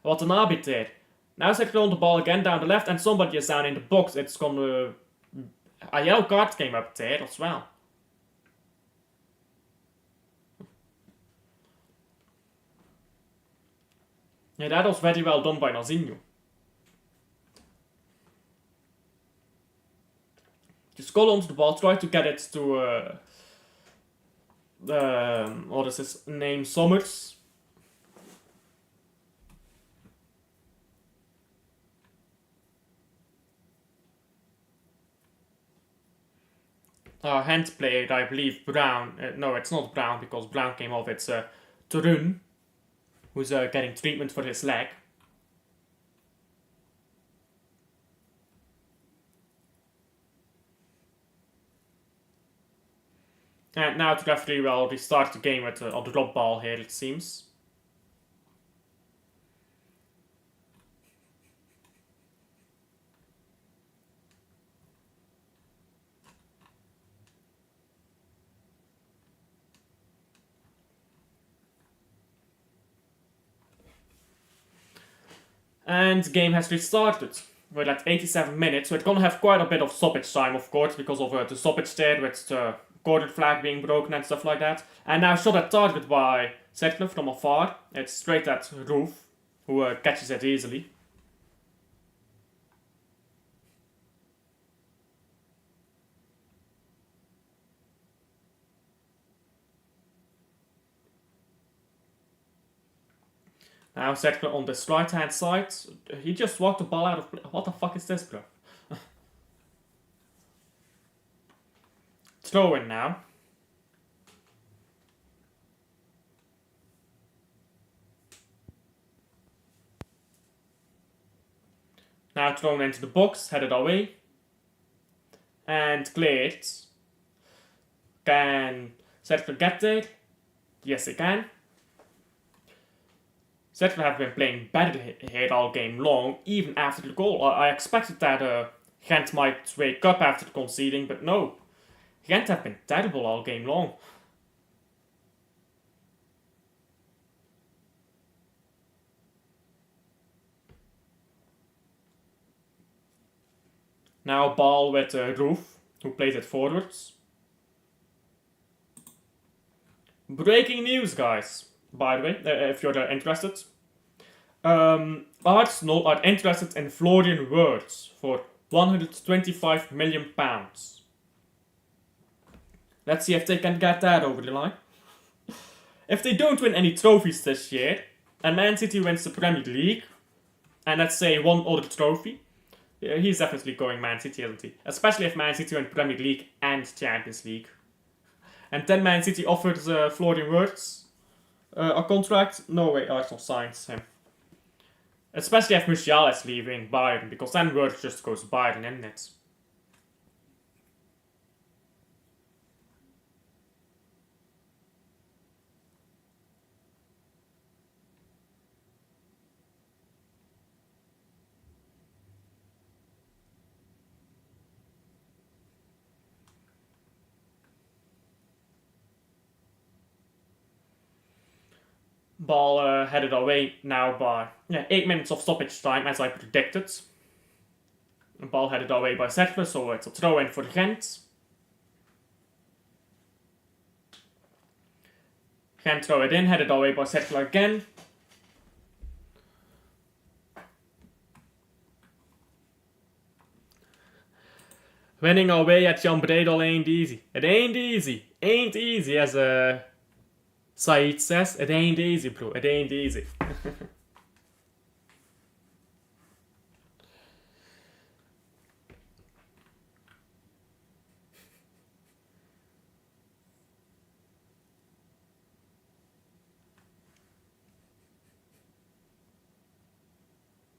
Watanabe there. Now Cercle on the ball again down the left. And somebody is down in the box. It's gonna... a yellow card came up there as well. Yeah, that was very well done by Nalzinho. Just go onto the ball, try to get it to what is his name, Sommers. Hand played, I believe, Brown. No, it's not Brown because Brown came off. It's Turun, who's getting treatment for his leg. And now the referee will restart the game with a drop ball here, it seems. And the game has restarted. We're at 87 minutes, so it's gonna have quite a bit of stoppage time, of course, because of the stoppage there with the corner flag being broken and stuff like that. And now shot at target by Cercle from afar. It's straight at Roof, who catches it easily. Now Cercle on this right hand side. He just walked the ball out of play. What the fuck is this, bro? Throw in now. Now thrown into the box, headed away. And cleared. Can Cercle get there? Yes, he can. Cercle have been playing better here all game long, even after the goal. I expected that Gent might wake up after conceding, but no. Gent have been terrible all game long. Now ball with Roof, who plays it forwards. Breaking news, guys, by the way, if you're interested. Arsenal are interested in Florian Wirtz for £125 million. Let's see if they can get that over the line. If they don't win any trophies this year, and Man City wins the Premier League, and let's say one other trophy, he's definitely going Man City, isn't he? Especially if Man City win Premier League and Champions League. And then Man City offers Florian Wirtz a contract. No way Arsenal signs him. Especially if Musiala is leaving Bayern, because then Wirtz just goes Bayern, isn't it? Ball headed away now by 8 minutes of stoppage time, as I predicted. Ball headed away by Cercle, so it's a throw in for Gent. Gent throw it in, headed away by Cercle again. Winning away at Jan Bredal ain't easy. It ain't easy. Ain't easy, as Said says. It ain't easy, bro. It ain't easy.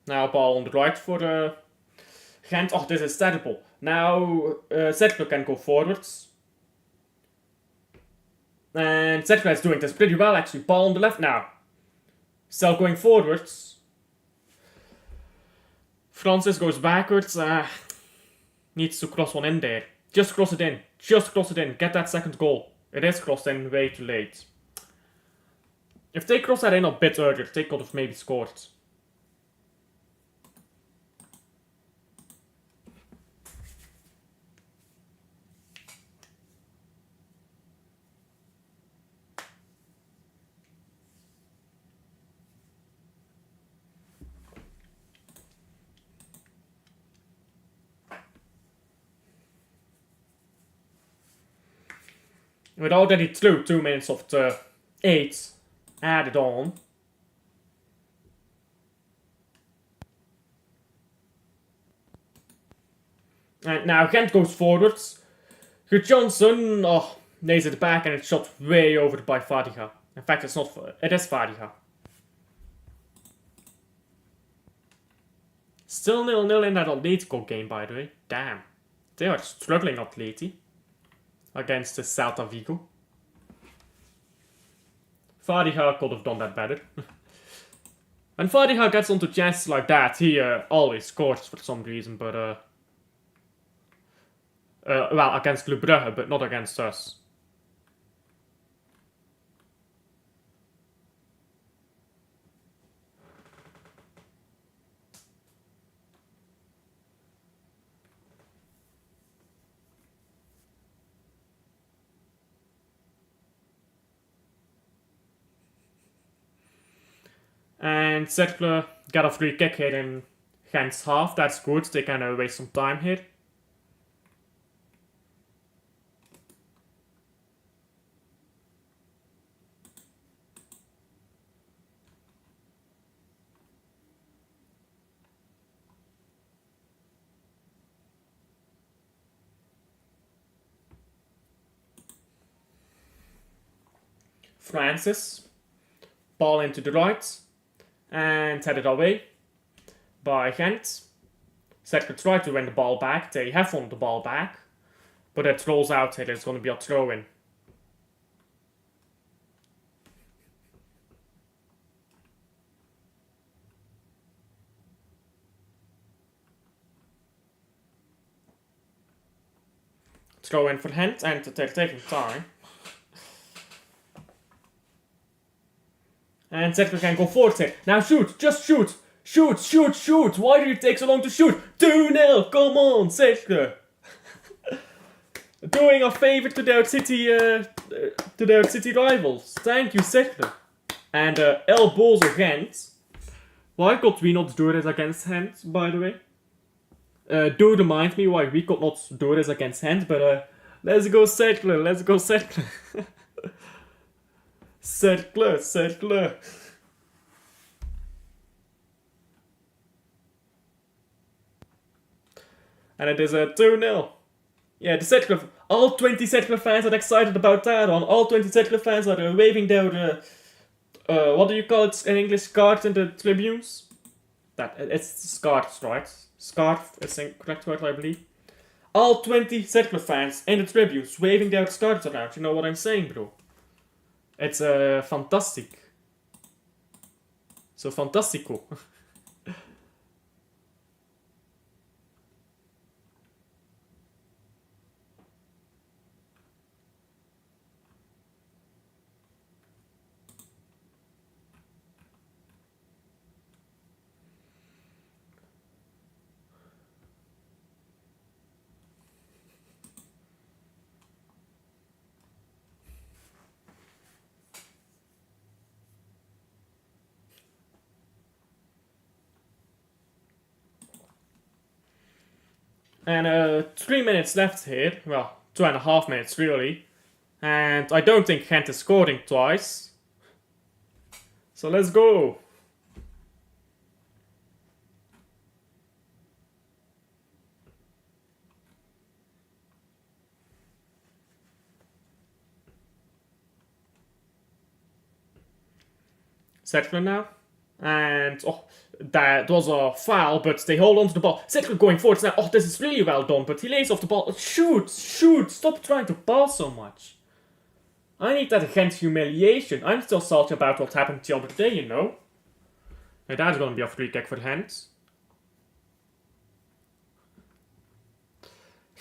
Now ball on the right for Gent. Oh, this is terrible. Now Cercle can go forwards. And Cercle is doing this pretty well, actually. Ball on the left now. Still going forwards. Francis goes backwards. Needs to cross one in there. Just cross it in. Just cross it in. Get that second goal. It is crossed in way too late. If they cross that in a bit earlier, they could have maybe scored. With already through 2 minutes of the 8 added on. And now Gent goes forwards. Good Johnson, lays it back and it's shot way over by Fadiha. In fact, it's not. It is Fadiha. Still 0-0 in that Atletico game, by the way. Damn. They are struggling, Atleti. Against the Celta Vigo. Fadiha could have done that better. When Fadiha gets onto chances like that, he always scores for some reason, but well, against Brugge, but not against us. And Cercle got a free kick here in Gent's half. That's good. They can waste some time here. Francis. Ball into the right. And headed away by Gent. Cercle tried to win the ball back. They have won the ball back. But it rolls out here. It's going to be a throw-in. Throw-in for Gent, and they're taking time. And Cercle can go forward here. Now shoot! Just shoot! Shoot! Shoot! Shoot! Why do you take so long to shoot? 2-0! Come on, Cercle! Doing a favor to their city rivals. Thank you, Cercle. And elbows Gent. Why could we not do this against Gent, by the way? Do remind me why we could not do this against Gent, but let's go Cercle, let's go Cercle. Cercle, Cercle. And it is a 2-0. Yeah, the Cercle, all 20 Cercle fans are excited about that one. All 20 Cercle fans are waving their, what do you call it in English, cards in the tribunes? It's scarves, right? Scarf is the correct word, I believe. All 20 Cercle fans in the tribunes waving their scarves around. You know what I'm saying, bro? It's fantastic. So fantastico. And 3 minutes left here. Well, 2.5 minutes really. And I don't think Gent is scoring twice. So let's go. Cercle now. And that was a foul, but they hold on to the ball. Cercle going forwards now. Oh, this is really well done, but he lays off the ball. Shoot! Shoot! Stop trying to pass so much. I need that Gent humiliation. I'm still salty about what happened the other day, you know. And that's gonna be a free kick for Gent.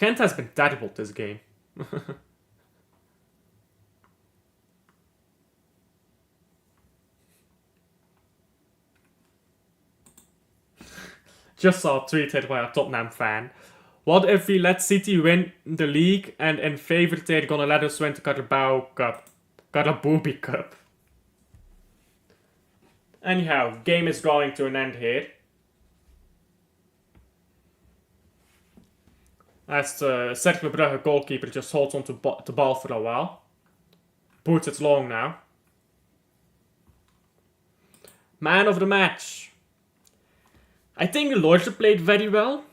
Gent has been terrible this game. Just saw a tweet hit by a Tottenham fan. What if we let City win the league and in favor they're gonna let us win the Carabao Cup? Carabao Cup. Anyhow, game is drawing to an end here. As the Cercle Brugge goalkeeper just holds on to the ball for a while. puts it long now. Man of the match. I think the Lordship played very well.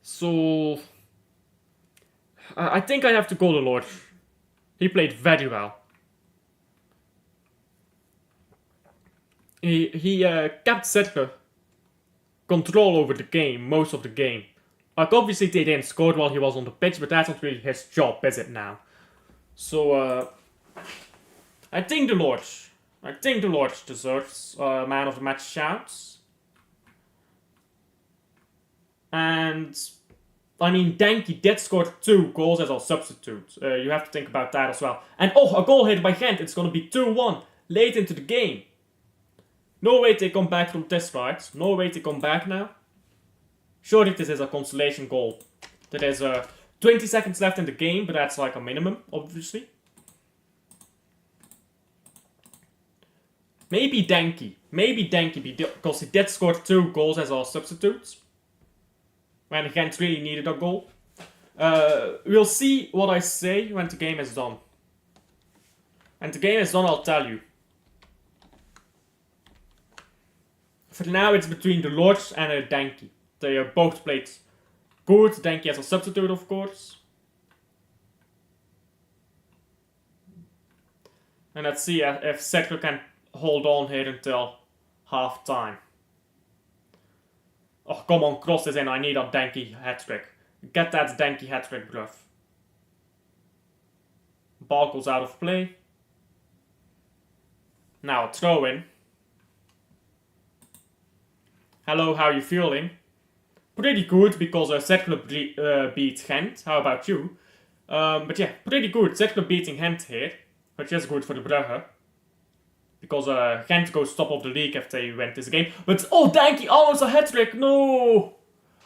So I think I have to go the Lord. He played very well. He kept Cercle control over the game, most of the game. Like, obviously they didn't score while he was on the pitch, but that's not really his job, is it now? So, I think the Lord deserves man of the match shouts. And, I mean, Denki did score 2 goals as our substitute. You have to think about that as well. And, oh, a goal hit by Gent. It's going to be 2-1 late into the game. No way they come back from this, right? No way they come back now. Surely this is a consolation goal. There is 20 seconds left in the game, but that's like a minimum, obviously. Maybe Denki, because he did score 2 goals as our substitutes. When Gent really needed a goal. We'll see what I say when the game is done. And the game is done, I'll tell you. For now, it's between the Lords and Denki. They both played good. Denki as a substitute, of course. And let's see if Cercle can hold on here until half time. Oh, come on, cross this in. I need a Denki hat-trick. Get that Denki hat-trick, bruv. Ball goes out of play. Now, throw in. Hello, how are you feeling? Pretty good, because Cercle beat Gent. How about you? But yeah, pretty good. Cercle beating Gent here, which is good for the Brugge. Because Gent goes top of the league if they win this game. But, oh, Denki, almost a hat-trick. No!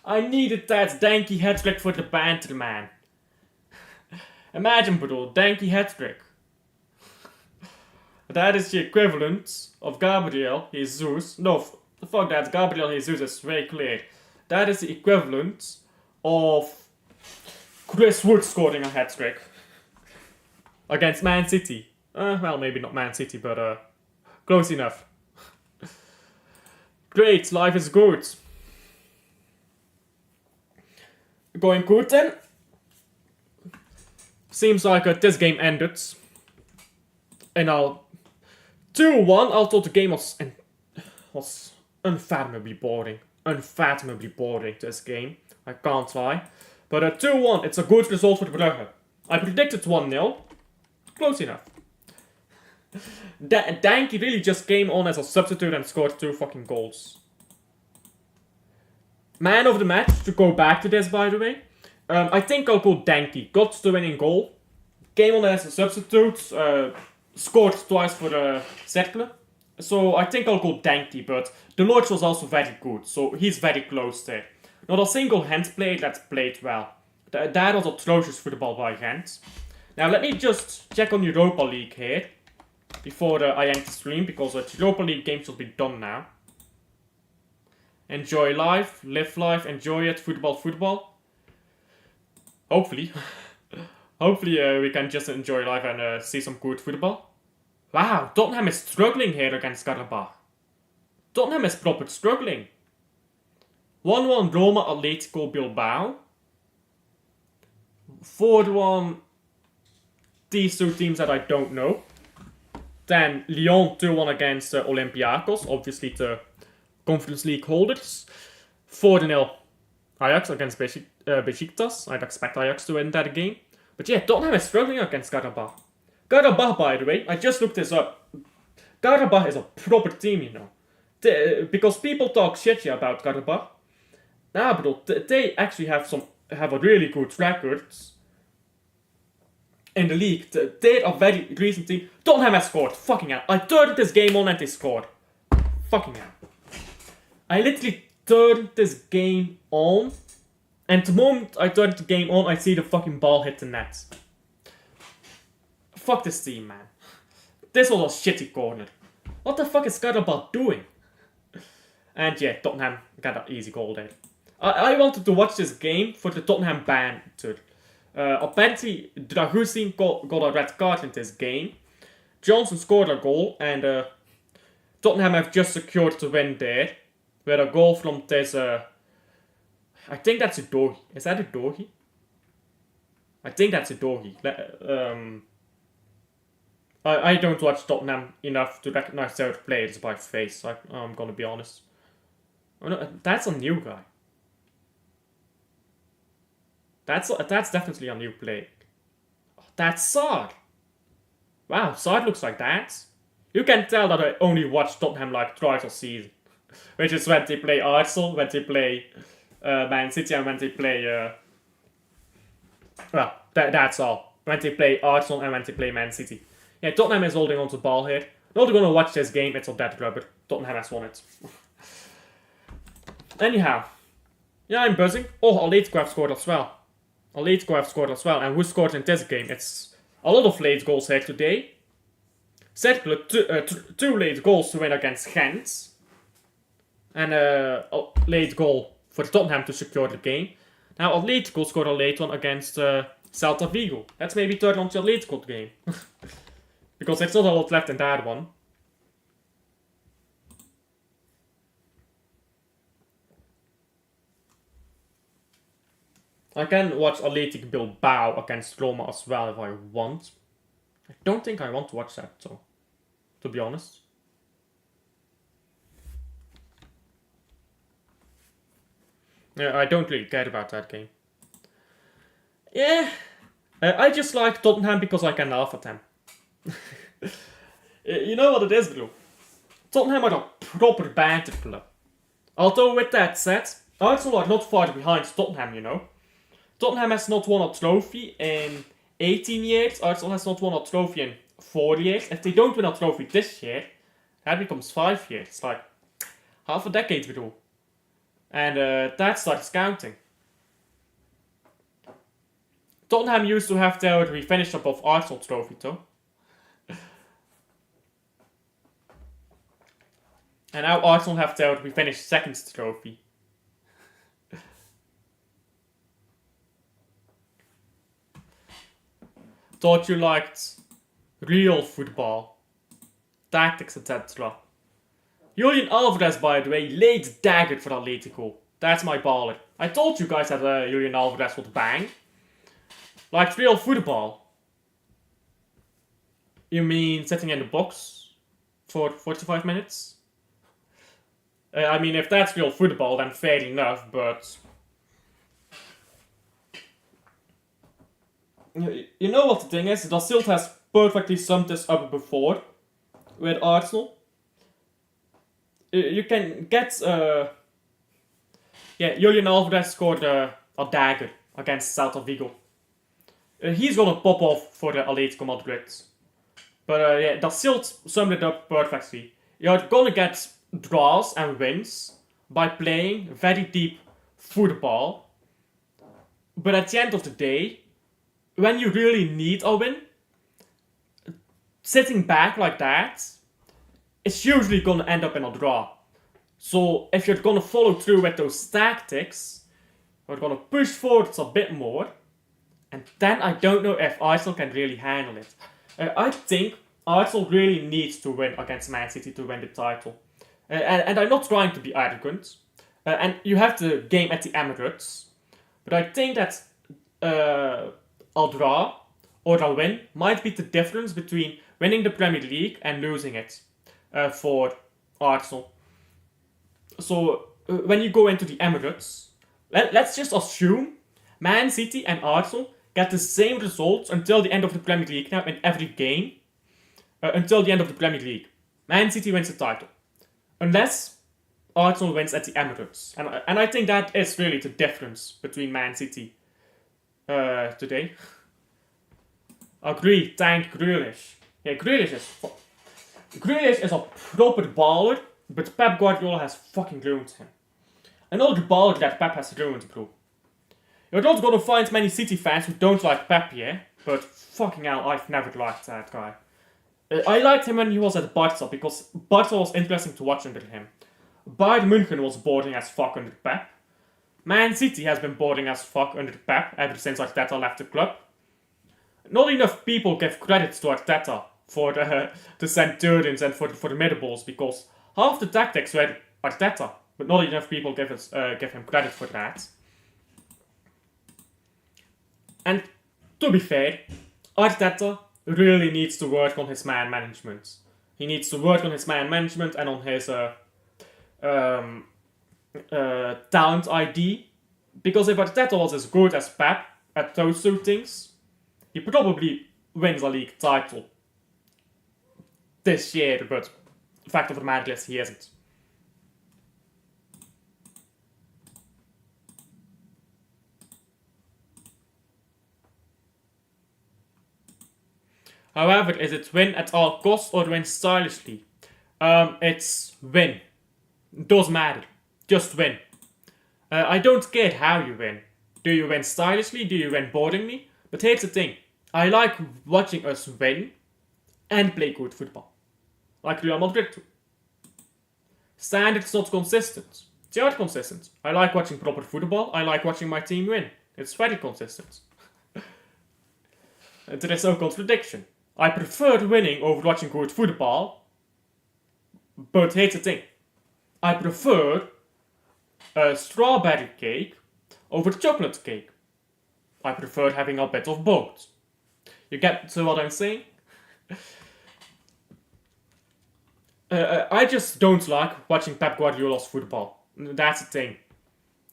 I needed that Denki hat-trick for the banter, man. Imagine, bro, Denki hat-trick. That is the equivalent of Gabriel Jesus. No, fuck that, Gabriel Jesus is very clear. That is the equivalent of Chris Wood scoring a hat-trick. Against Man City. Well, maybe not Man City, but close enough. Great, life is good. Going good then. Seems like this game ended. And 2-1, I thought the game was unfathomably boring. Unfathomably boring, this game. I can't lie. But 2-1, it's a good result for the Brugge. I predicted 1-0. Close enough. Denki really just came on as a substitute and scored 2 fucking goals. Man of the match, to go back to this by the way. I think I'll go Denki. Got the winning goal. Came on as a substitute. Scored twice for Cercle. So I think I'll go Denki, but the Lodge was also very good. So he's very close there. Not a single hand play that's played well. That was atrocious football by Gent. Now let me just check on Europa League here. Before I end the stream, because the Europa League games will be done now. Enjoy life, live life, enjoy it, football. Hopefully. Hopefully we can just enjoy life and see some good football. Wow, Tottenham is struggling here against Karabakh. Tottenham is proper struggling. 1-1 Roma Atletico Bilbao. 4-1 these 2 teams that I don't know. Then Lyon 2-1 against Olympiacos, obviously the Conference League holders. 4-0 Ajax against Besiktas. I'd expect Ajax to win that game. But yeah, Tottenham is struggling against Karabakh. Karabakh, by the way, I just looked this up. Karabakh is a proper team, you know. Because people talk shit here about Karabakh. Nah, bro, they actually have a really good record in the league. They're a very recent team. Tottenham has scored. Fucking hell. I turned this game on and they scored. Fucking hell. I literally turned this game on. And the moment I turned the game on, I see the fucking ball hit the net. Fuck this team, man. This was a shitty corner. What the fuck is Karabakh doing? And yeah, Tottenham got an easy goal there. I wanted to watch this game for the Tottenham banter. Apparently, Dragusin got a red card in this game. Johnson scored a goal, and Tottenham have just secured the win there. With a goal from this, I think that's a Dohi. Is that a Dohi? I think that's a Dohi. I don't watch Tottenham enough to recognize their players by face, I'm gonna be honest. Oh no, that's a new guy. That's definitely a new player. Oh, that's Saad. Wow, Saad looks like that. You can tell that I only watch Tottenham like twice a season. Which is when they play Arsenal, when they play Man City, and when they play... well, that's all. When they play Arsenal and when they play Man City. Yeah, Tottenham is holding on to the ball here. Not going to watch this game, it's a dead rubber. Tottenham has won it. Anyhow. Yeah, I'm buzzing. Oh, Atletico have scored as well. Atletico have scored as well. And who scored in this game? It's a lot of late goals here today. Cercle, two late goals to win against Gent. And a late goal for Tottenham to secure the game. Now, Atletico scored a late one against Celta Vigo. Let's maybe turn on the Atletico game. Because there's not a lot left in that one. I can watch Athletic Bilbao against Roma as well if I want. I don't think I want to watch that though, to be honest. Yeah, I don't really care about that game. Yeah, I just like Tottenham because I can laugh at them. You know what it is, bro? Tottenham are a proper banter club. Although with that said, Arsenal are not far behind Tottenham, you know. Tottenham has not won a trophy in 18 years. Arsenal has not won a trophy in 4 years. If they don't win a trophy this year, that becomes 5 years. Like, half a decade, bro. And that starts counting. Tottenham used to have their refinish above Arsenal trophy, though. And now Arsenal have their refinish second trophy. Thought you liked real football, tactics, etc. Julian Alvarez, by the way, late daggered for Atletico. That's my baller. I told you guys that Julian Alvarez would bang. Like real football. You mean sitting in the box for 45 minutes? I mean, if that's real football, then fair enough, but... You know what the thing is? Da Silva has perfectly summed this up before with Arsenal. You can get... yeah, Julian Alvarez scored a dagger against Celta Vigo. He's gonna pop off for the Atletico Madrid. But yeah, Da Silva summed it up perfectly. You're gonna get draws and wins by playing very deep football. But at the end of the day, when you really need a win, sitting back like that, it's usually gonna end up in a draw. So if you're gonna follow through with those tactics, you're gonna push forwards a bit more, and then I don't know if Arsenal can really handle it. I think Arsenal really needs to win against Man City to win the title. And I'm not trying to be arrogant. And you have the game at the Emirates. But I think that a draw or a win might be the difference between winning the Premier League and losing it for Arsenal. So when you go into the Emirates, let's just assume Man City and Arsenal get the same results until the end of the Premier League now in every game. Until the end of the Premier League. Man City wins the title. Unless Arsenal wins at the Emirates. And I think that is really the difference between Man City today. Agree, thank Grealish. Yeah, Grealish is a proper baller, but Pep Guardiola has fucking ruined him. Another baller that Pep has ruined, bro. You're not gonna find many City fans who don't like Pep, yeah? But fucking hell, I've never liked that guy. I liked him when he was at Barca, because Barca was interesting to watch under him. Bayern München was boring as fuck under Pep. Man City has been boring as fuck under Pep ever since Arteta left the club. Not enough people give credit to Arteta for the Centurions and for the Middables because half the tactics were Arteta, but not enough people give him credit for that. And to be fair, Arteta really needs to work on his man management. He needs to work on his man management and on his talent ID. Because if Arteta was as good as Pep at those two things, he probably wins a league title this year, but the fact of the matter is he isn't. However, is it win at all costs or win stylishly? It's win. It doesn't matter. Just win. I don't care how you win. Do you win stylishly? Do you win boringly? But here's the thing. I like watching us win and play good football. Like Real Madrid too. Standard's not consistent. They are consistent. I like watching proper football. I like watching my team win. It's very consistent. There is no contradiction. I prefer winning over watching good football. But here's the thing. I prefer a strawberry cake over chocolate cake. I prefer having a bit of both. You get to what I'm saying? I just don't like watching Pep Guardiola's football. That's the thing.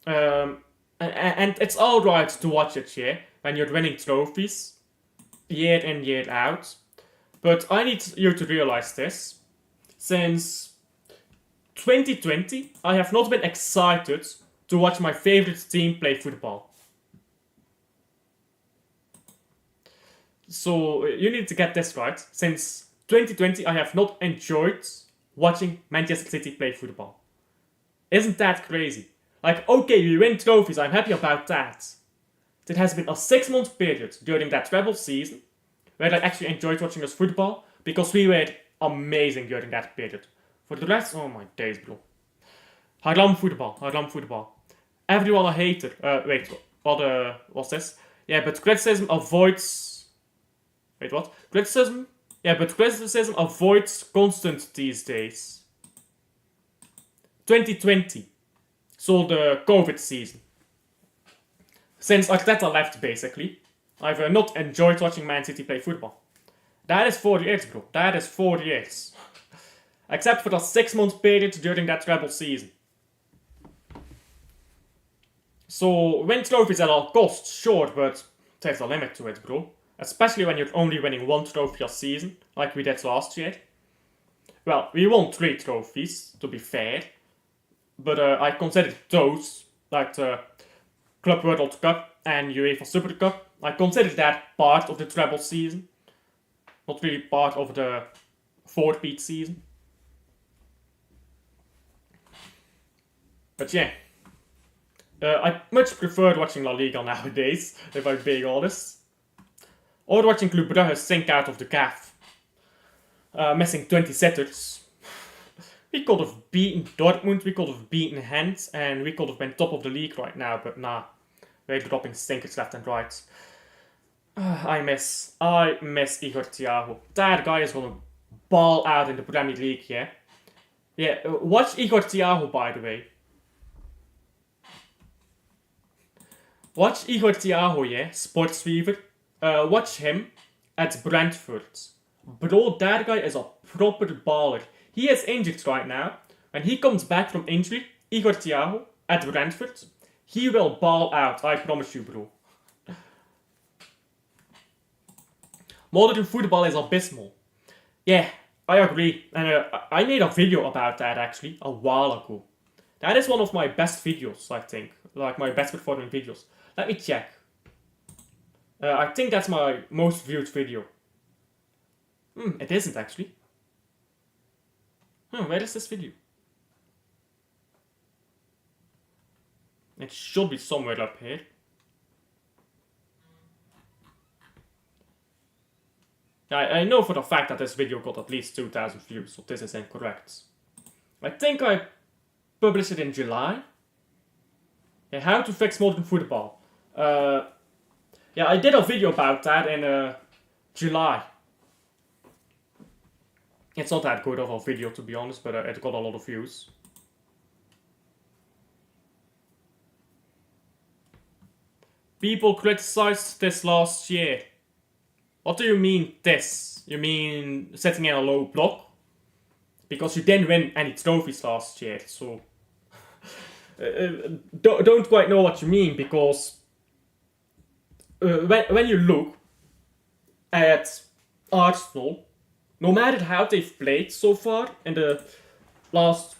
And it's alright to watch it, yeah, when you're winning trophies, year in, year out. But I need you to realize this. Since 2020, I have not been excited to watch my favorite team play football. So you need to get this right. Since 2020, I have not enjoyed watching Manchester City play football. Isn't that crazy? Like, okay, we win trophies, I'm happy about that. It has been a 6-month period during that treble season where I actually enjoyed watching us football because we were amazing during that period. For the rest, oh my days, bro. Haram football. Everyone a hater. Wait, what's this? Yeah, but criticism avoids... Wait, what? Criticism? Yeah, but criticism avoids constant these days. 2020. So the COVID season. Since Arteta left, basically, I've not enjoyed watching Man City play football. That is 4 years, bro. That is 4 years. Except for the 6-month period during that treble season. So, win trophies at all costs, sure, but there's a limit to it, bro. Especially when you're only winning 1 trophy a season, like we did last year. Well, we won 3 trophies, to be fair. But I consider those, like the Club World Cup and UEFA Super Cup, I consider that part of the treble season. Not really part of the 4-peat season. But yeah. I much prefer watching La Liga nowadays, if I'm being honest. Or watching Club Brugge sink out of the gaff. Missing 20 sitters. We could have beaten Dortmund, we could have beaten Gent, and we could have been top of the league right now, but nah. We're dropping stinkers left and right. I miss Igor Thiago. That guy is gonna ball out in the Premier League, yeah? Yeah, watch Igor Thiago, by the way. Watch Igor Thiago, yeah? Sports Fever. Watch him at Brentford. Bro, that guy is a proper baller. He is injured right now. When he comes back from injury, Igor Thiago at Brentford, he will ball out, I promise you, bro. Modern football is abysmal. Yeah, I agree. And I made a video about that actually a while ago. That is one of my best videos, I think. Like my best performing videos. Let me check. I think that's my most viewed video. It isn't actually. Where is this video? It should be somewhere up here. I know for the fact that this video got at least 2,000 views, so this is incorrect. I think I published it in July. How to fix modern football. Yeah, I did a video about that in July. It's not that good of a video, to be honest, but it got a lot of views. People criticized this last year. What do you mean this? You mean setting in a low block? Because you didn't win any trophies last year, so... don't quite know what you mean, because... when you look at Arsenal, no matter how they've played so far in the last...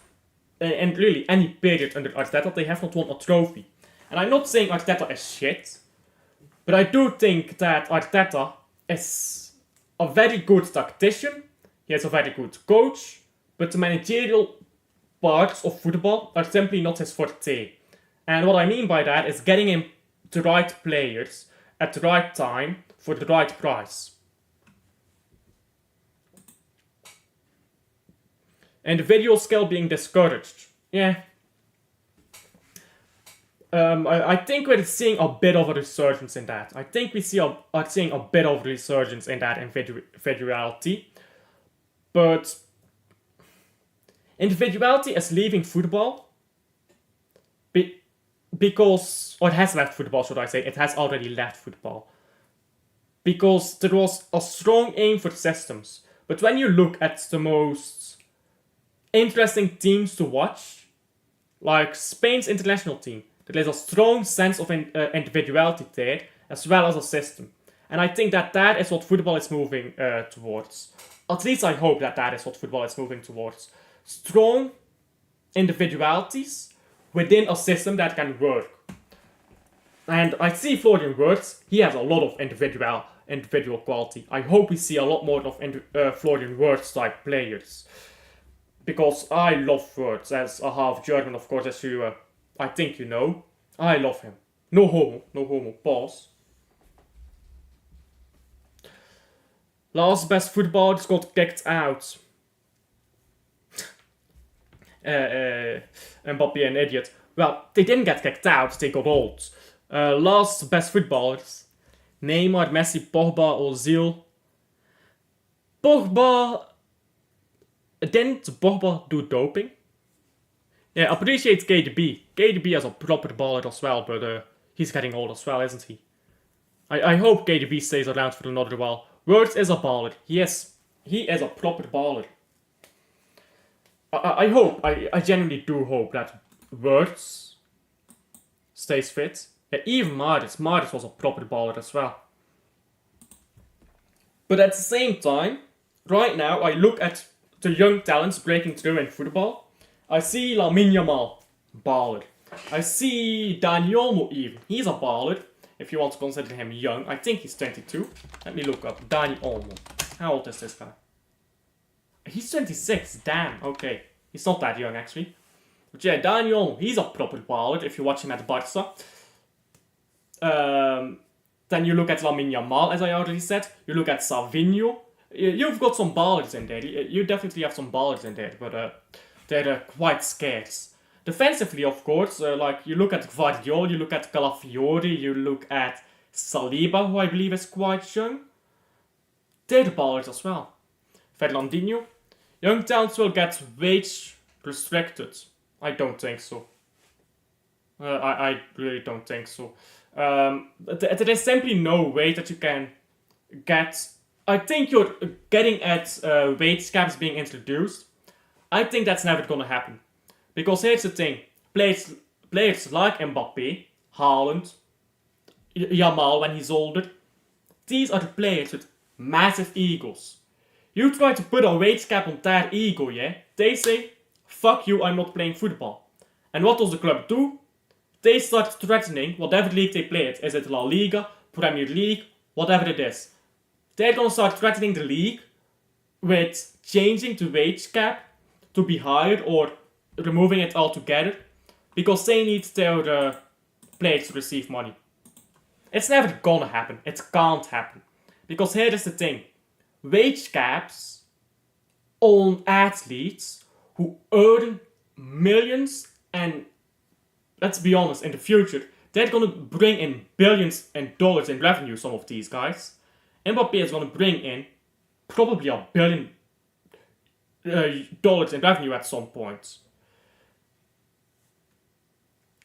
and really any period under Arteta, they have not won a trophy. And I'm not saying Arteta is shit, but I do think that Arteta is a very good tactician, he is a very good coach, but the managerial parts of football are simply not his forte. And what I mean by that is getting him the right players at the right time for the right price. Individual skill being discouraged. Yeah. I think we're seeing a bit of a resurgence in that. I think we are seeing a bit of a resurgence in that individuality. But individuality is leaving football because, or it has left football, should I say. It has already left football. Because there was a strong aim for systems. But when you look at the most interesting teams to watch, like Spain's international team, there is a strong sense of individuality there, as well as a system. And I think that that is what football is moving towards. At least I hope that that is what football is moving towards. Strong individualities within a system that can work. And I see Florian Wirtz, he has a lot of individual quality. I hope we see a lot more of Florian Wirtz type players. Because I love Wirtz, as a half German, of course, as you... I think you know. I love him. No homo, pause. Last best footballers got kicked out. Mbappé an idiot. Well, they didn't get kicked out, they got old. Last best footballers. Neymar, Messi, Pogba, Ozil. Pogba... Didn't Pogba do doping? Yeah, appreciate KDB. KDB as a proper baller as well, but he's getting old as well, isn't he? I hope KDB stays around for another while. Wirtz is a baller. He is a proper baller. I genuinely do hope that Wirtz stays fit. Yeah, even Mahrez was a proper baller as well. But at the same time, right now I look at the young talents breaking through in football. I see Lamine Yamal, baller. I see Dani Olmo even, he's a baller. If you want to consider him young, I think he's 22. Let me look up Dani Olmo. How old is this guy? He's 26, damn, okay. He's not that young actually. But yeah, Dani Olmo, he's a proper baller if you watch him at Barca. Then you look at Lamine Yamal, as I already said. You look at Savinho. You've got some ballers in there. You definitely have some ballers in there, but they're quite scarce. Defensively, of course, like you look at Guardiola, you look at Calafiori, you look at Saliba, who I believe is quite young. They're the ballers as well. Fernandinho. Young talents will get wage restricted. I don't think so. I really don't think so. There is simply no way that you can get... I think you're getting at wage caps being introduced. I think that's never gonna happen. Because here's the thing. Players like Mbappé, Haaland, Yamal when he's older. These are the players with massive egos. You try to put a wage cap on their ego, yeah? They say, fuck you, I'm not playing football. And what does the club do? They start threatening whatever league they play it. Is it La Liga, Premier League, whatever it is. They're gonna start threatening the league with changing the wage cap to be higher or removing it altogether because they need their players to receive money. It's never gonna happen. It can't happen. Because here is the thing. Wage caps on athletes who earn millions and let's be honest, in the future, they're gonna bring in billions and dollars in revenue, some of these guys. Mbappe is gonna bring in probably $1 billion dollars in revenue at some point.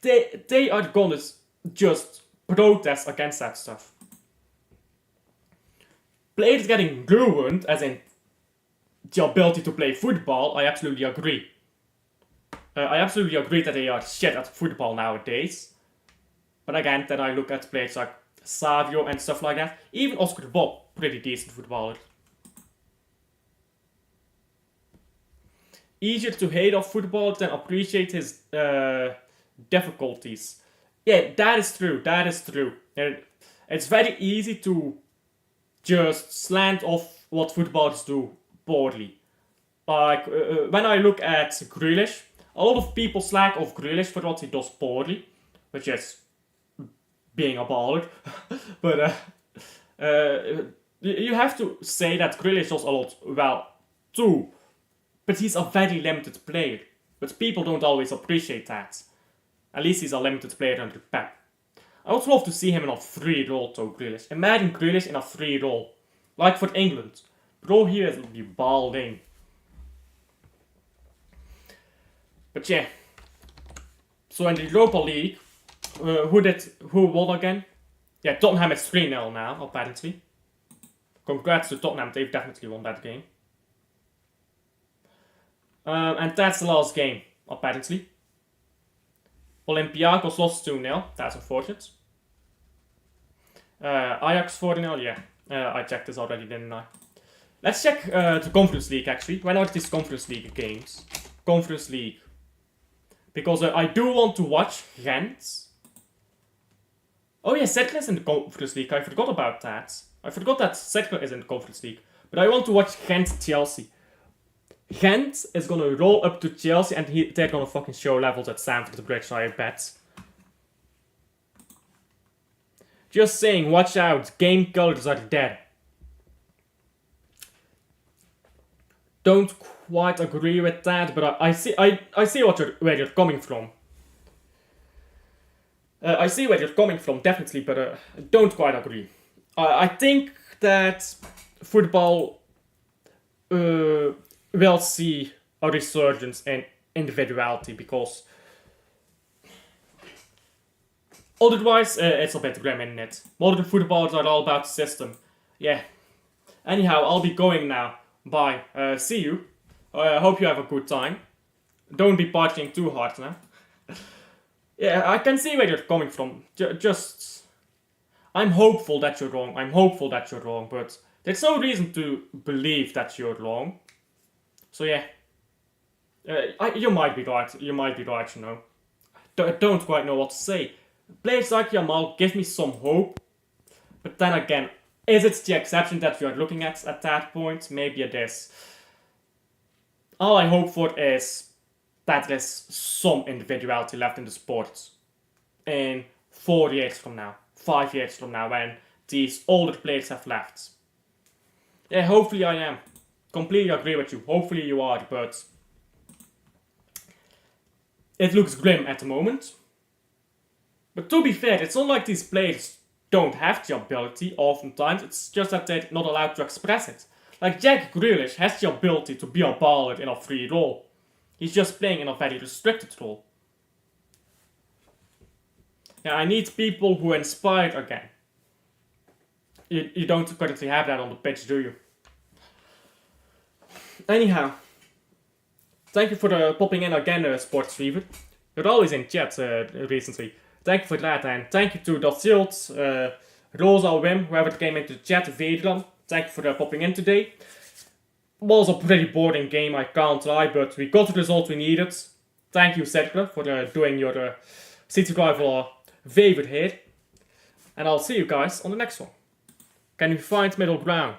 They are gonna just protest against that stuff. Players getting ruined, as in the ability to play football, I absolutely agree. I absolutely agree that they are shit at football nowadays. But again, then I look at players like Savio and stuff like that. Even Oscar Bob, pretty decent footballer. Easier to hate off football than appreciate his difficulties. Yeah, that is true. That is true. It's very easy to just slant off what footballers do poorly. Like when I look at Grealish, a lot of people slack off Grealish for what he does poorly, which is being a baller. But you have to say that Grealish does a lot well too. But he's a very limited player. But people don't always appreciate that. At least he's a limited player under Pep. I would love to see him in a free role though, Grealish. Imagine Grealish in a free role. Like for England. Bro, he will be balling. But yeah. So in the Europa League, who won again? Yeah, Tottenham is 3-0 now, apparently. Congrats to Tottenham, they've definitely won that game. And that's the last game, apparently. Olympiacos lost 2-0, that's unfortunate. Ajax 4-0, yeah. I checked this already, didn't I? Let's check the Conference League, actually. When are these Conference League games? Conference League. Because I do want to watch Gent. Oh yeah, Cercle is in the Conference League, I forgot about that. I forgot that Cercle is in the Conference League. But I want to watch Gent-Chelsea. Gent is gonna roll up to Chelsea and they're gonna fucking show levels at Stamford Bridge, I bet. Just saying, watch out, game colors are dead. Don't quite agree with that, but I see where you're coming from. I see where you're coming from, definitely, but don't quite agree. I think that football will see a resurgence in individuality because otherwise it's a bit grim, isn't it? Modern footballers are all about the system. Yeah. Anyhow, I'll be going now. Bye. See you. I hope you have a good time. Don't be partying too hard now. Yeah, I can see where you're coming from. Just... I'm hopeful that you're wrong. I'm hopeful that you're wrong, but there's no reason to believe that you're wrong. So yeah, you might be right. You might be right. You know, don't quite know what to say. Players like Yamal give me some hope, but then again, is it the exception that you are looking at that point? Maybe it is. All I hope for is that there's some individuality left in the sport in 4 years from now, 5 years from now, when these older players have left. Yeah, hopefully I am. Completely agree with you. Hopefully you are, but it looks grim at the moment. But to be fair, it's not like these players don't have the ability oftentimes. It's just that they're not allowed to express it. Like Jack Grealish has the ability to be a baller in a free role. He's just playing in a very restricted role. Yeah, I need people who inspire again. You don't currently have that on the pitch, do you? Anyhow, thank you for popping in again, Sports Fever. You're always in chat recently. Thank you for that, and thank you to Dat Zilt, Rosa, Wim, whoever came into the chat, Vedran. Thank you for popping in today. Was a pretty boring game, I can't lie, but we got the result we needed. Thank you, Cercle, for doing your City Rival favor here. And I'll see you guys on the next one. Can we find middle ground?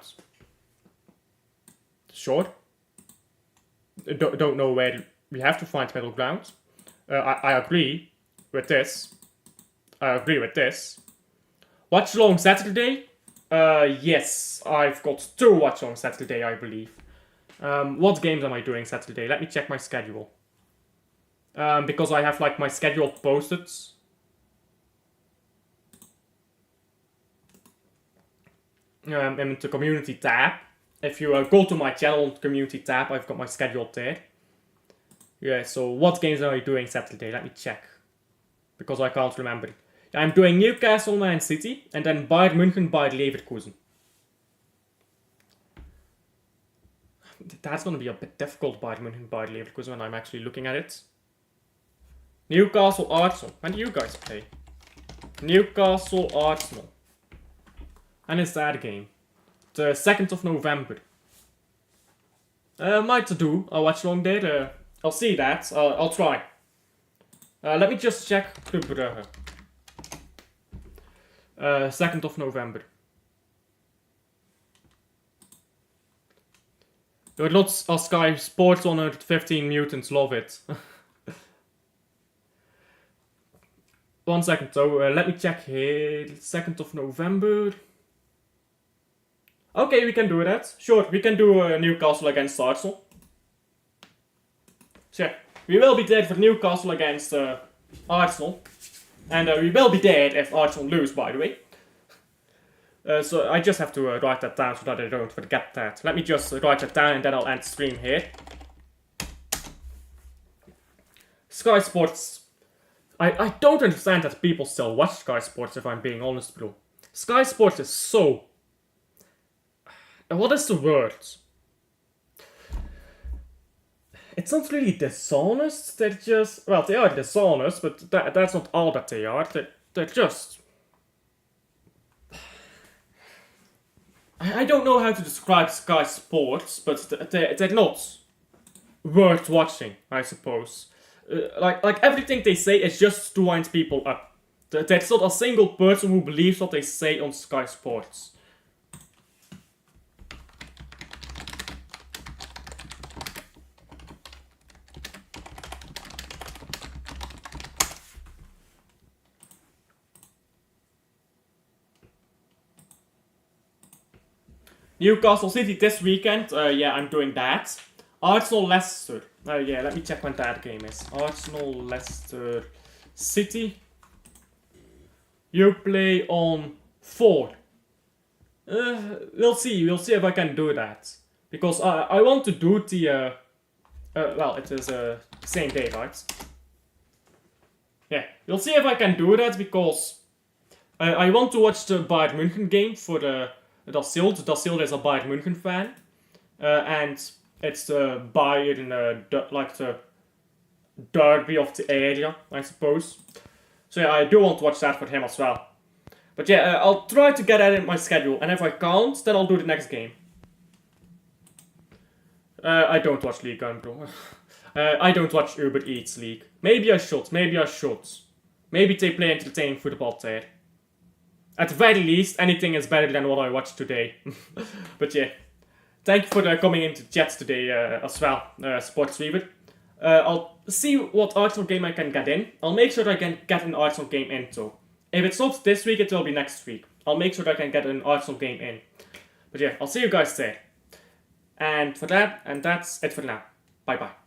Sure. Don't know where we have to find middle ground. I agree with this. I agree with this. Watchalong Saturday? Yes, I've got 2 Watchalong Saturday, I believe. What games am I doing Saturday? Let me check my schedule. because I have like my schedule posted. In the community tab. If you go to my channel community tab, I've got my schedule there. Yeah, so what games are you doing Saturday? Let me check. Because I can't remember. I'm doing Newcastle, Man City, and then Bayern München, Bayer Leverkusen. That's gonna be a bit difficult, Bayern München, Bayer Leverkusen, when I'm actually looking at it. Newcastle, Arsenal. When do you guys play? Newcastle, Arsenal. And it's that game. The 2nd of November. Might do a watch-along there. I'll see that. I'll try. Let me just check Club Brugge. 2nd of November. There are lots of Sky Sports 115 mutants, love it. 1 second though, let me check here. 2nd of November. Okay, we can do that. Sure, we can do Newcastle against Arsenal. So yeah, we will be there for Newcastle against Arsenal. And we will be there if Arsenal lose, by the way. So I just have to write that down so that I don't forget that. Let me just write that down and then I'll end the stream here. Sky Sports. I don't understand that people still watch Sky Sports, if I'm being honest, bro. Sky Sports is so... What is the word? It's not really dishonest, they're just... Well, they are dishonest, but that's not all that they are. They're just... I don't know how to describe Sky Sports, but they're not worth watching, I suppose. Like everything they say is just to wind people up. There's not a single person who believes what they say on Sky Sports. Newcastle City this weekend, yeah, I'm doing that. Arsenal Leicester, yeah, let me check when that game is. Arsenal Leicester City. You play on 4. We'll see if I can do that. Because I want to do the, well, it is same day, right? Yeah, we'll see if I can do that because I want to watch the Bayern München game for the Dacild. Dacild is a Bayern München fan. And it's the Bayern, like the derby of the area, I suppose. So yeah, I do want to watch that for him as well. But yeah, I'll try to get that in my schedule. And if I can't, then I'll do the next game. I don't watch League 1, bro. I don't watch Uber Eats League. Maybe I should. Maybe they play entertaining football there. At the very least, anything is better than what I watched today. But yeah, thank you for coming into chat today as well, Sports Weaver. I'll see what Arsenal game I can get in. I'll make sure I can get an Arsenal game in too. If it's not this week, it will be next week. I'll make sure I can get an Arsenal game in. But yeah, I'll see you guys there. And for that, and that's it for now. Bye bye.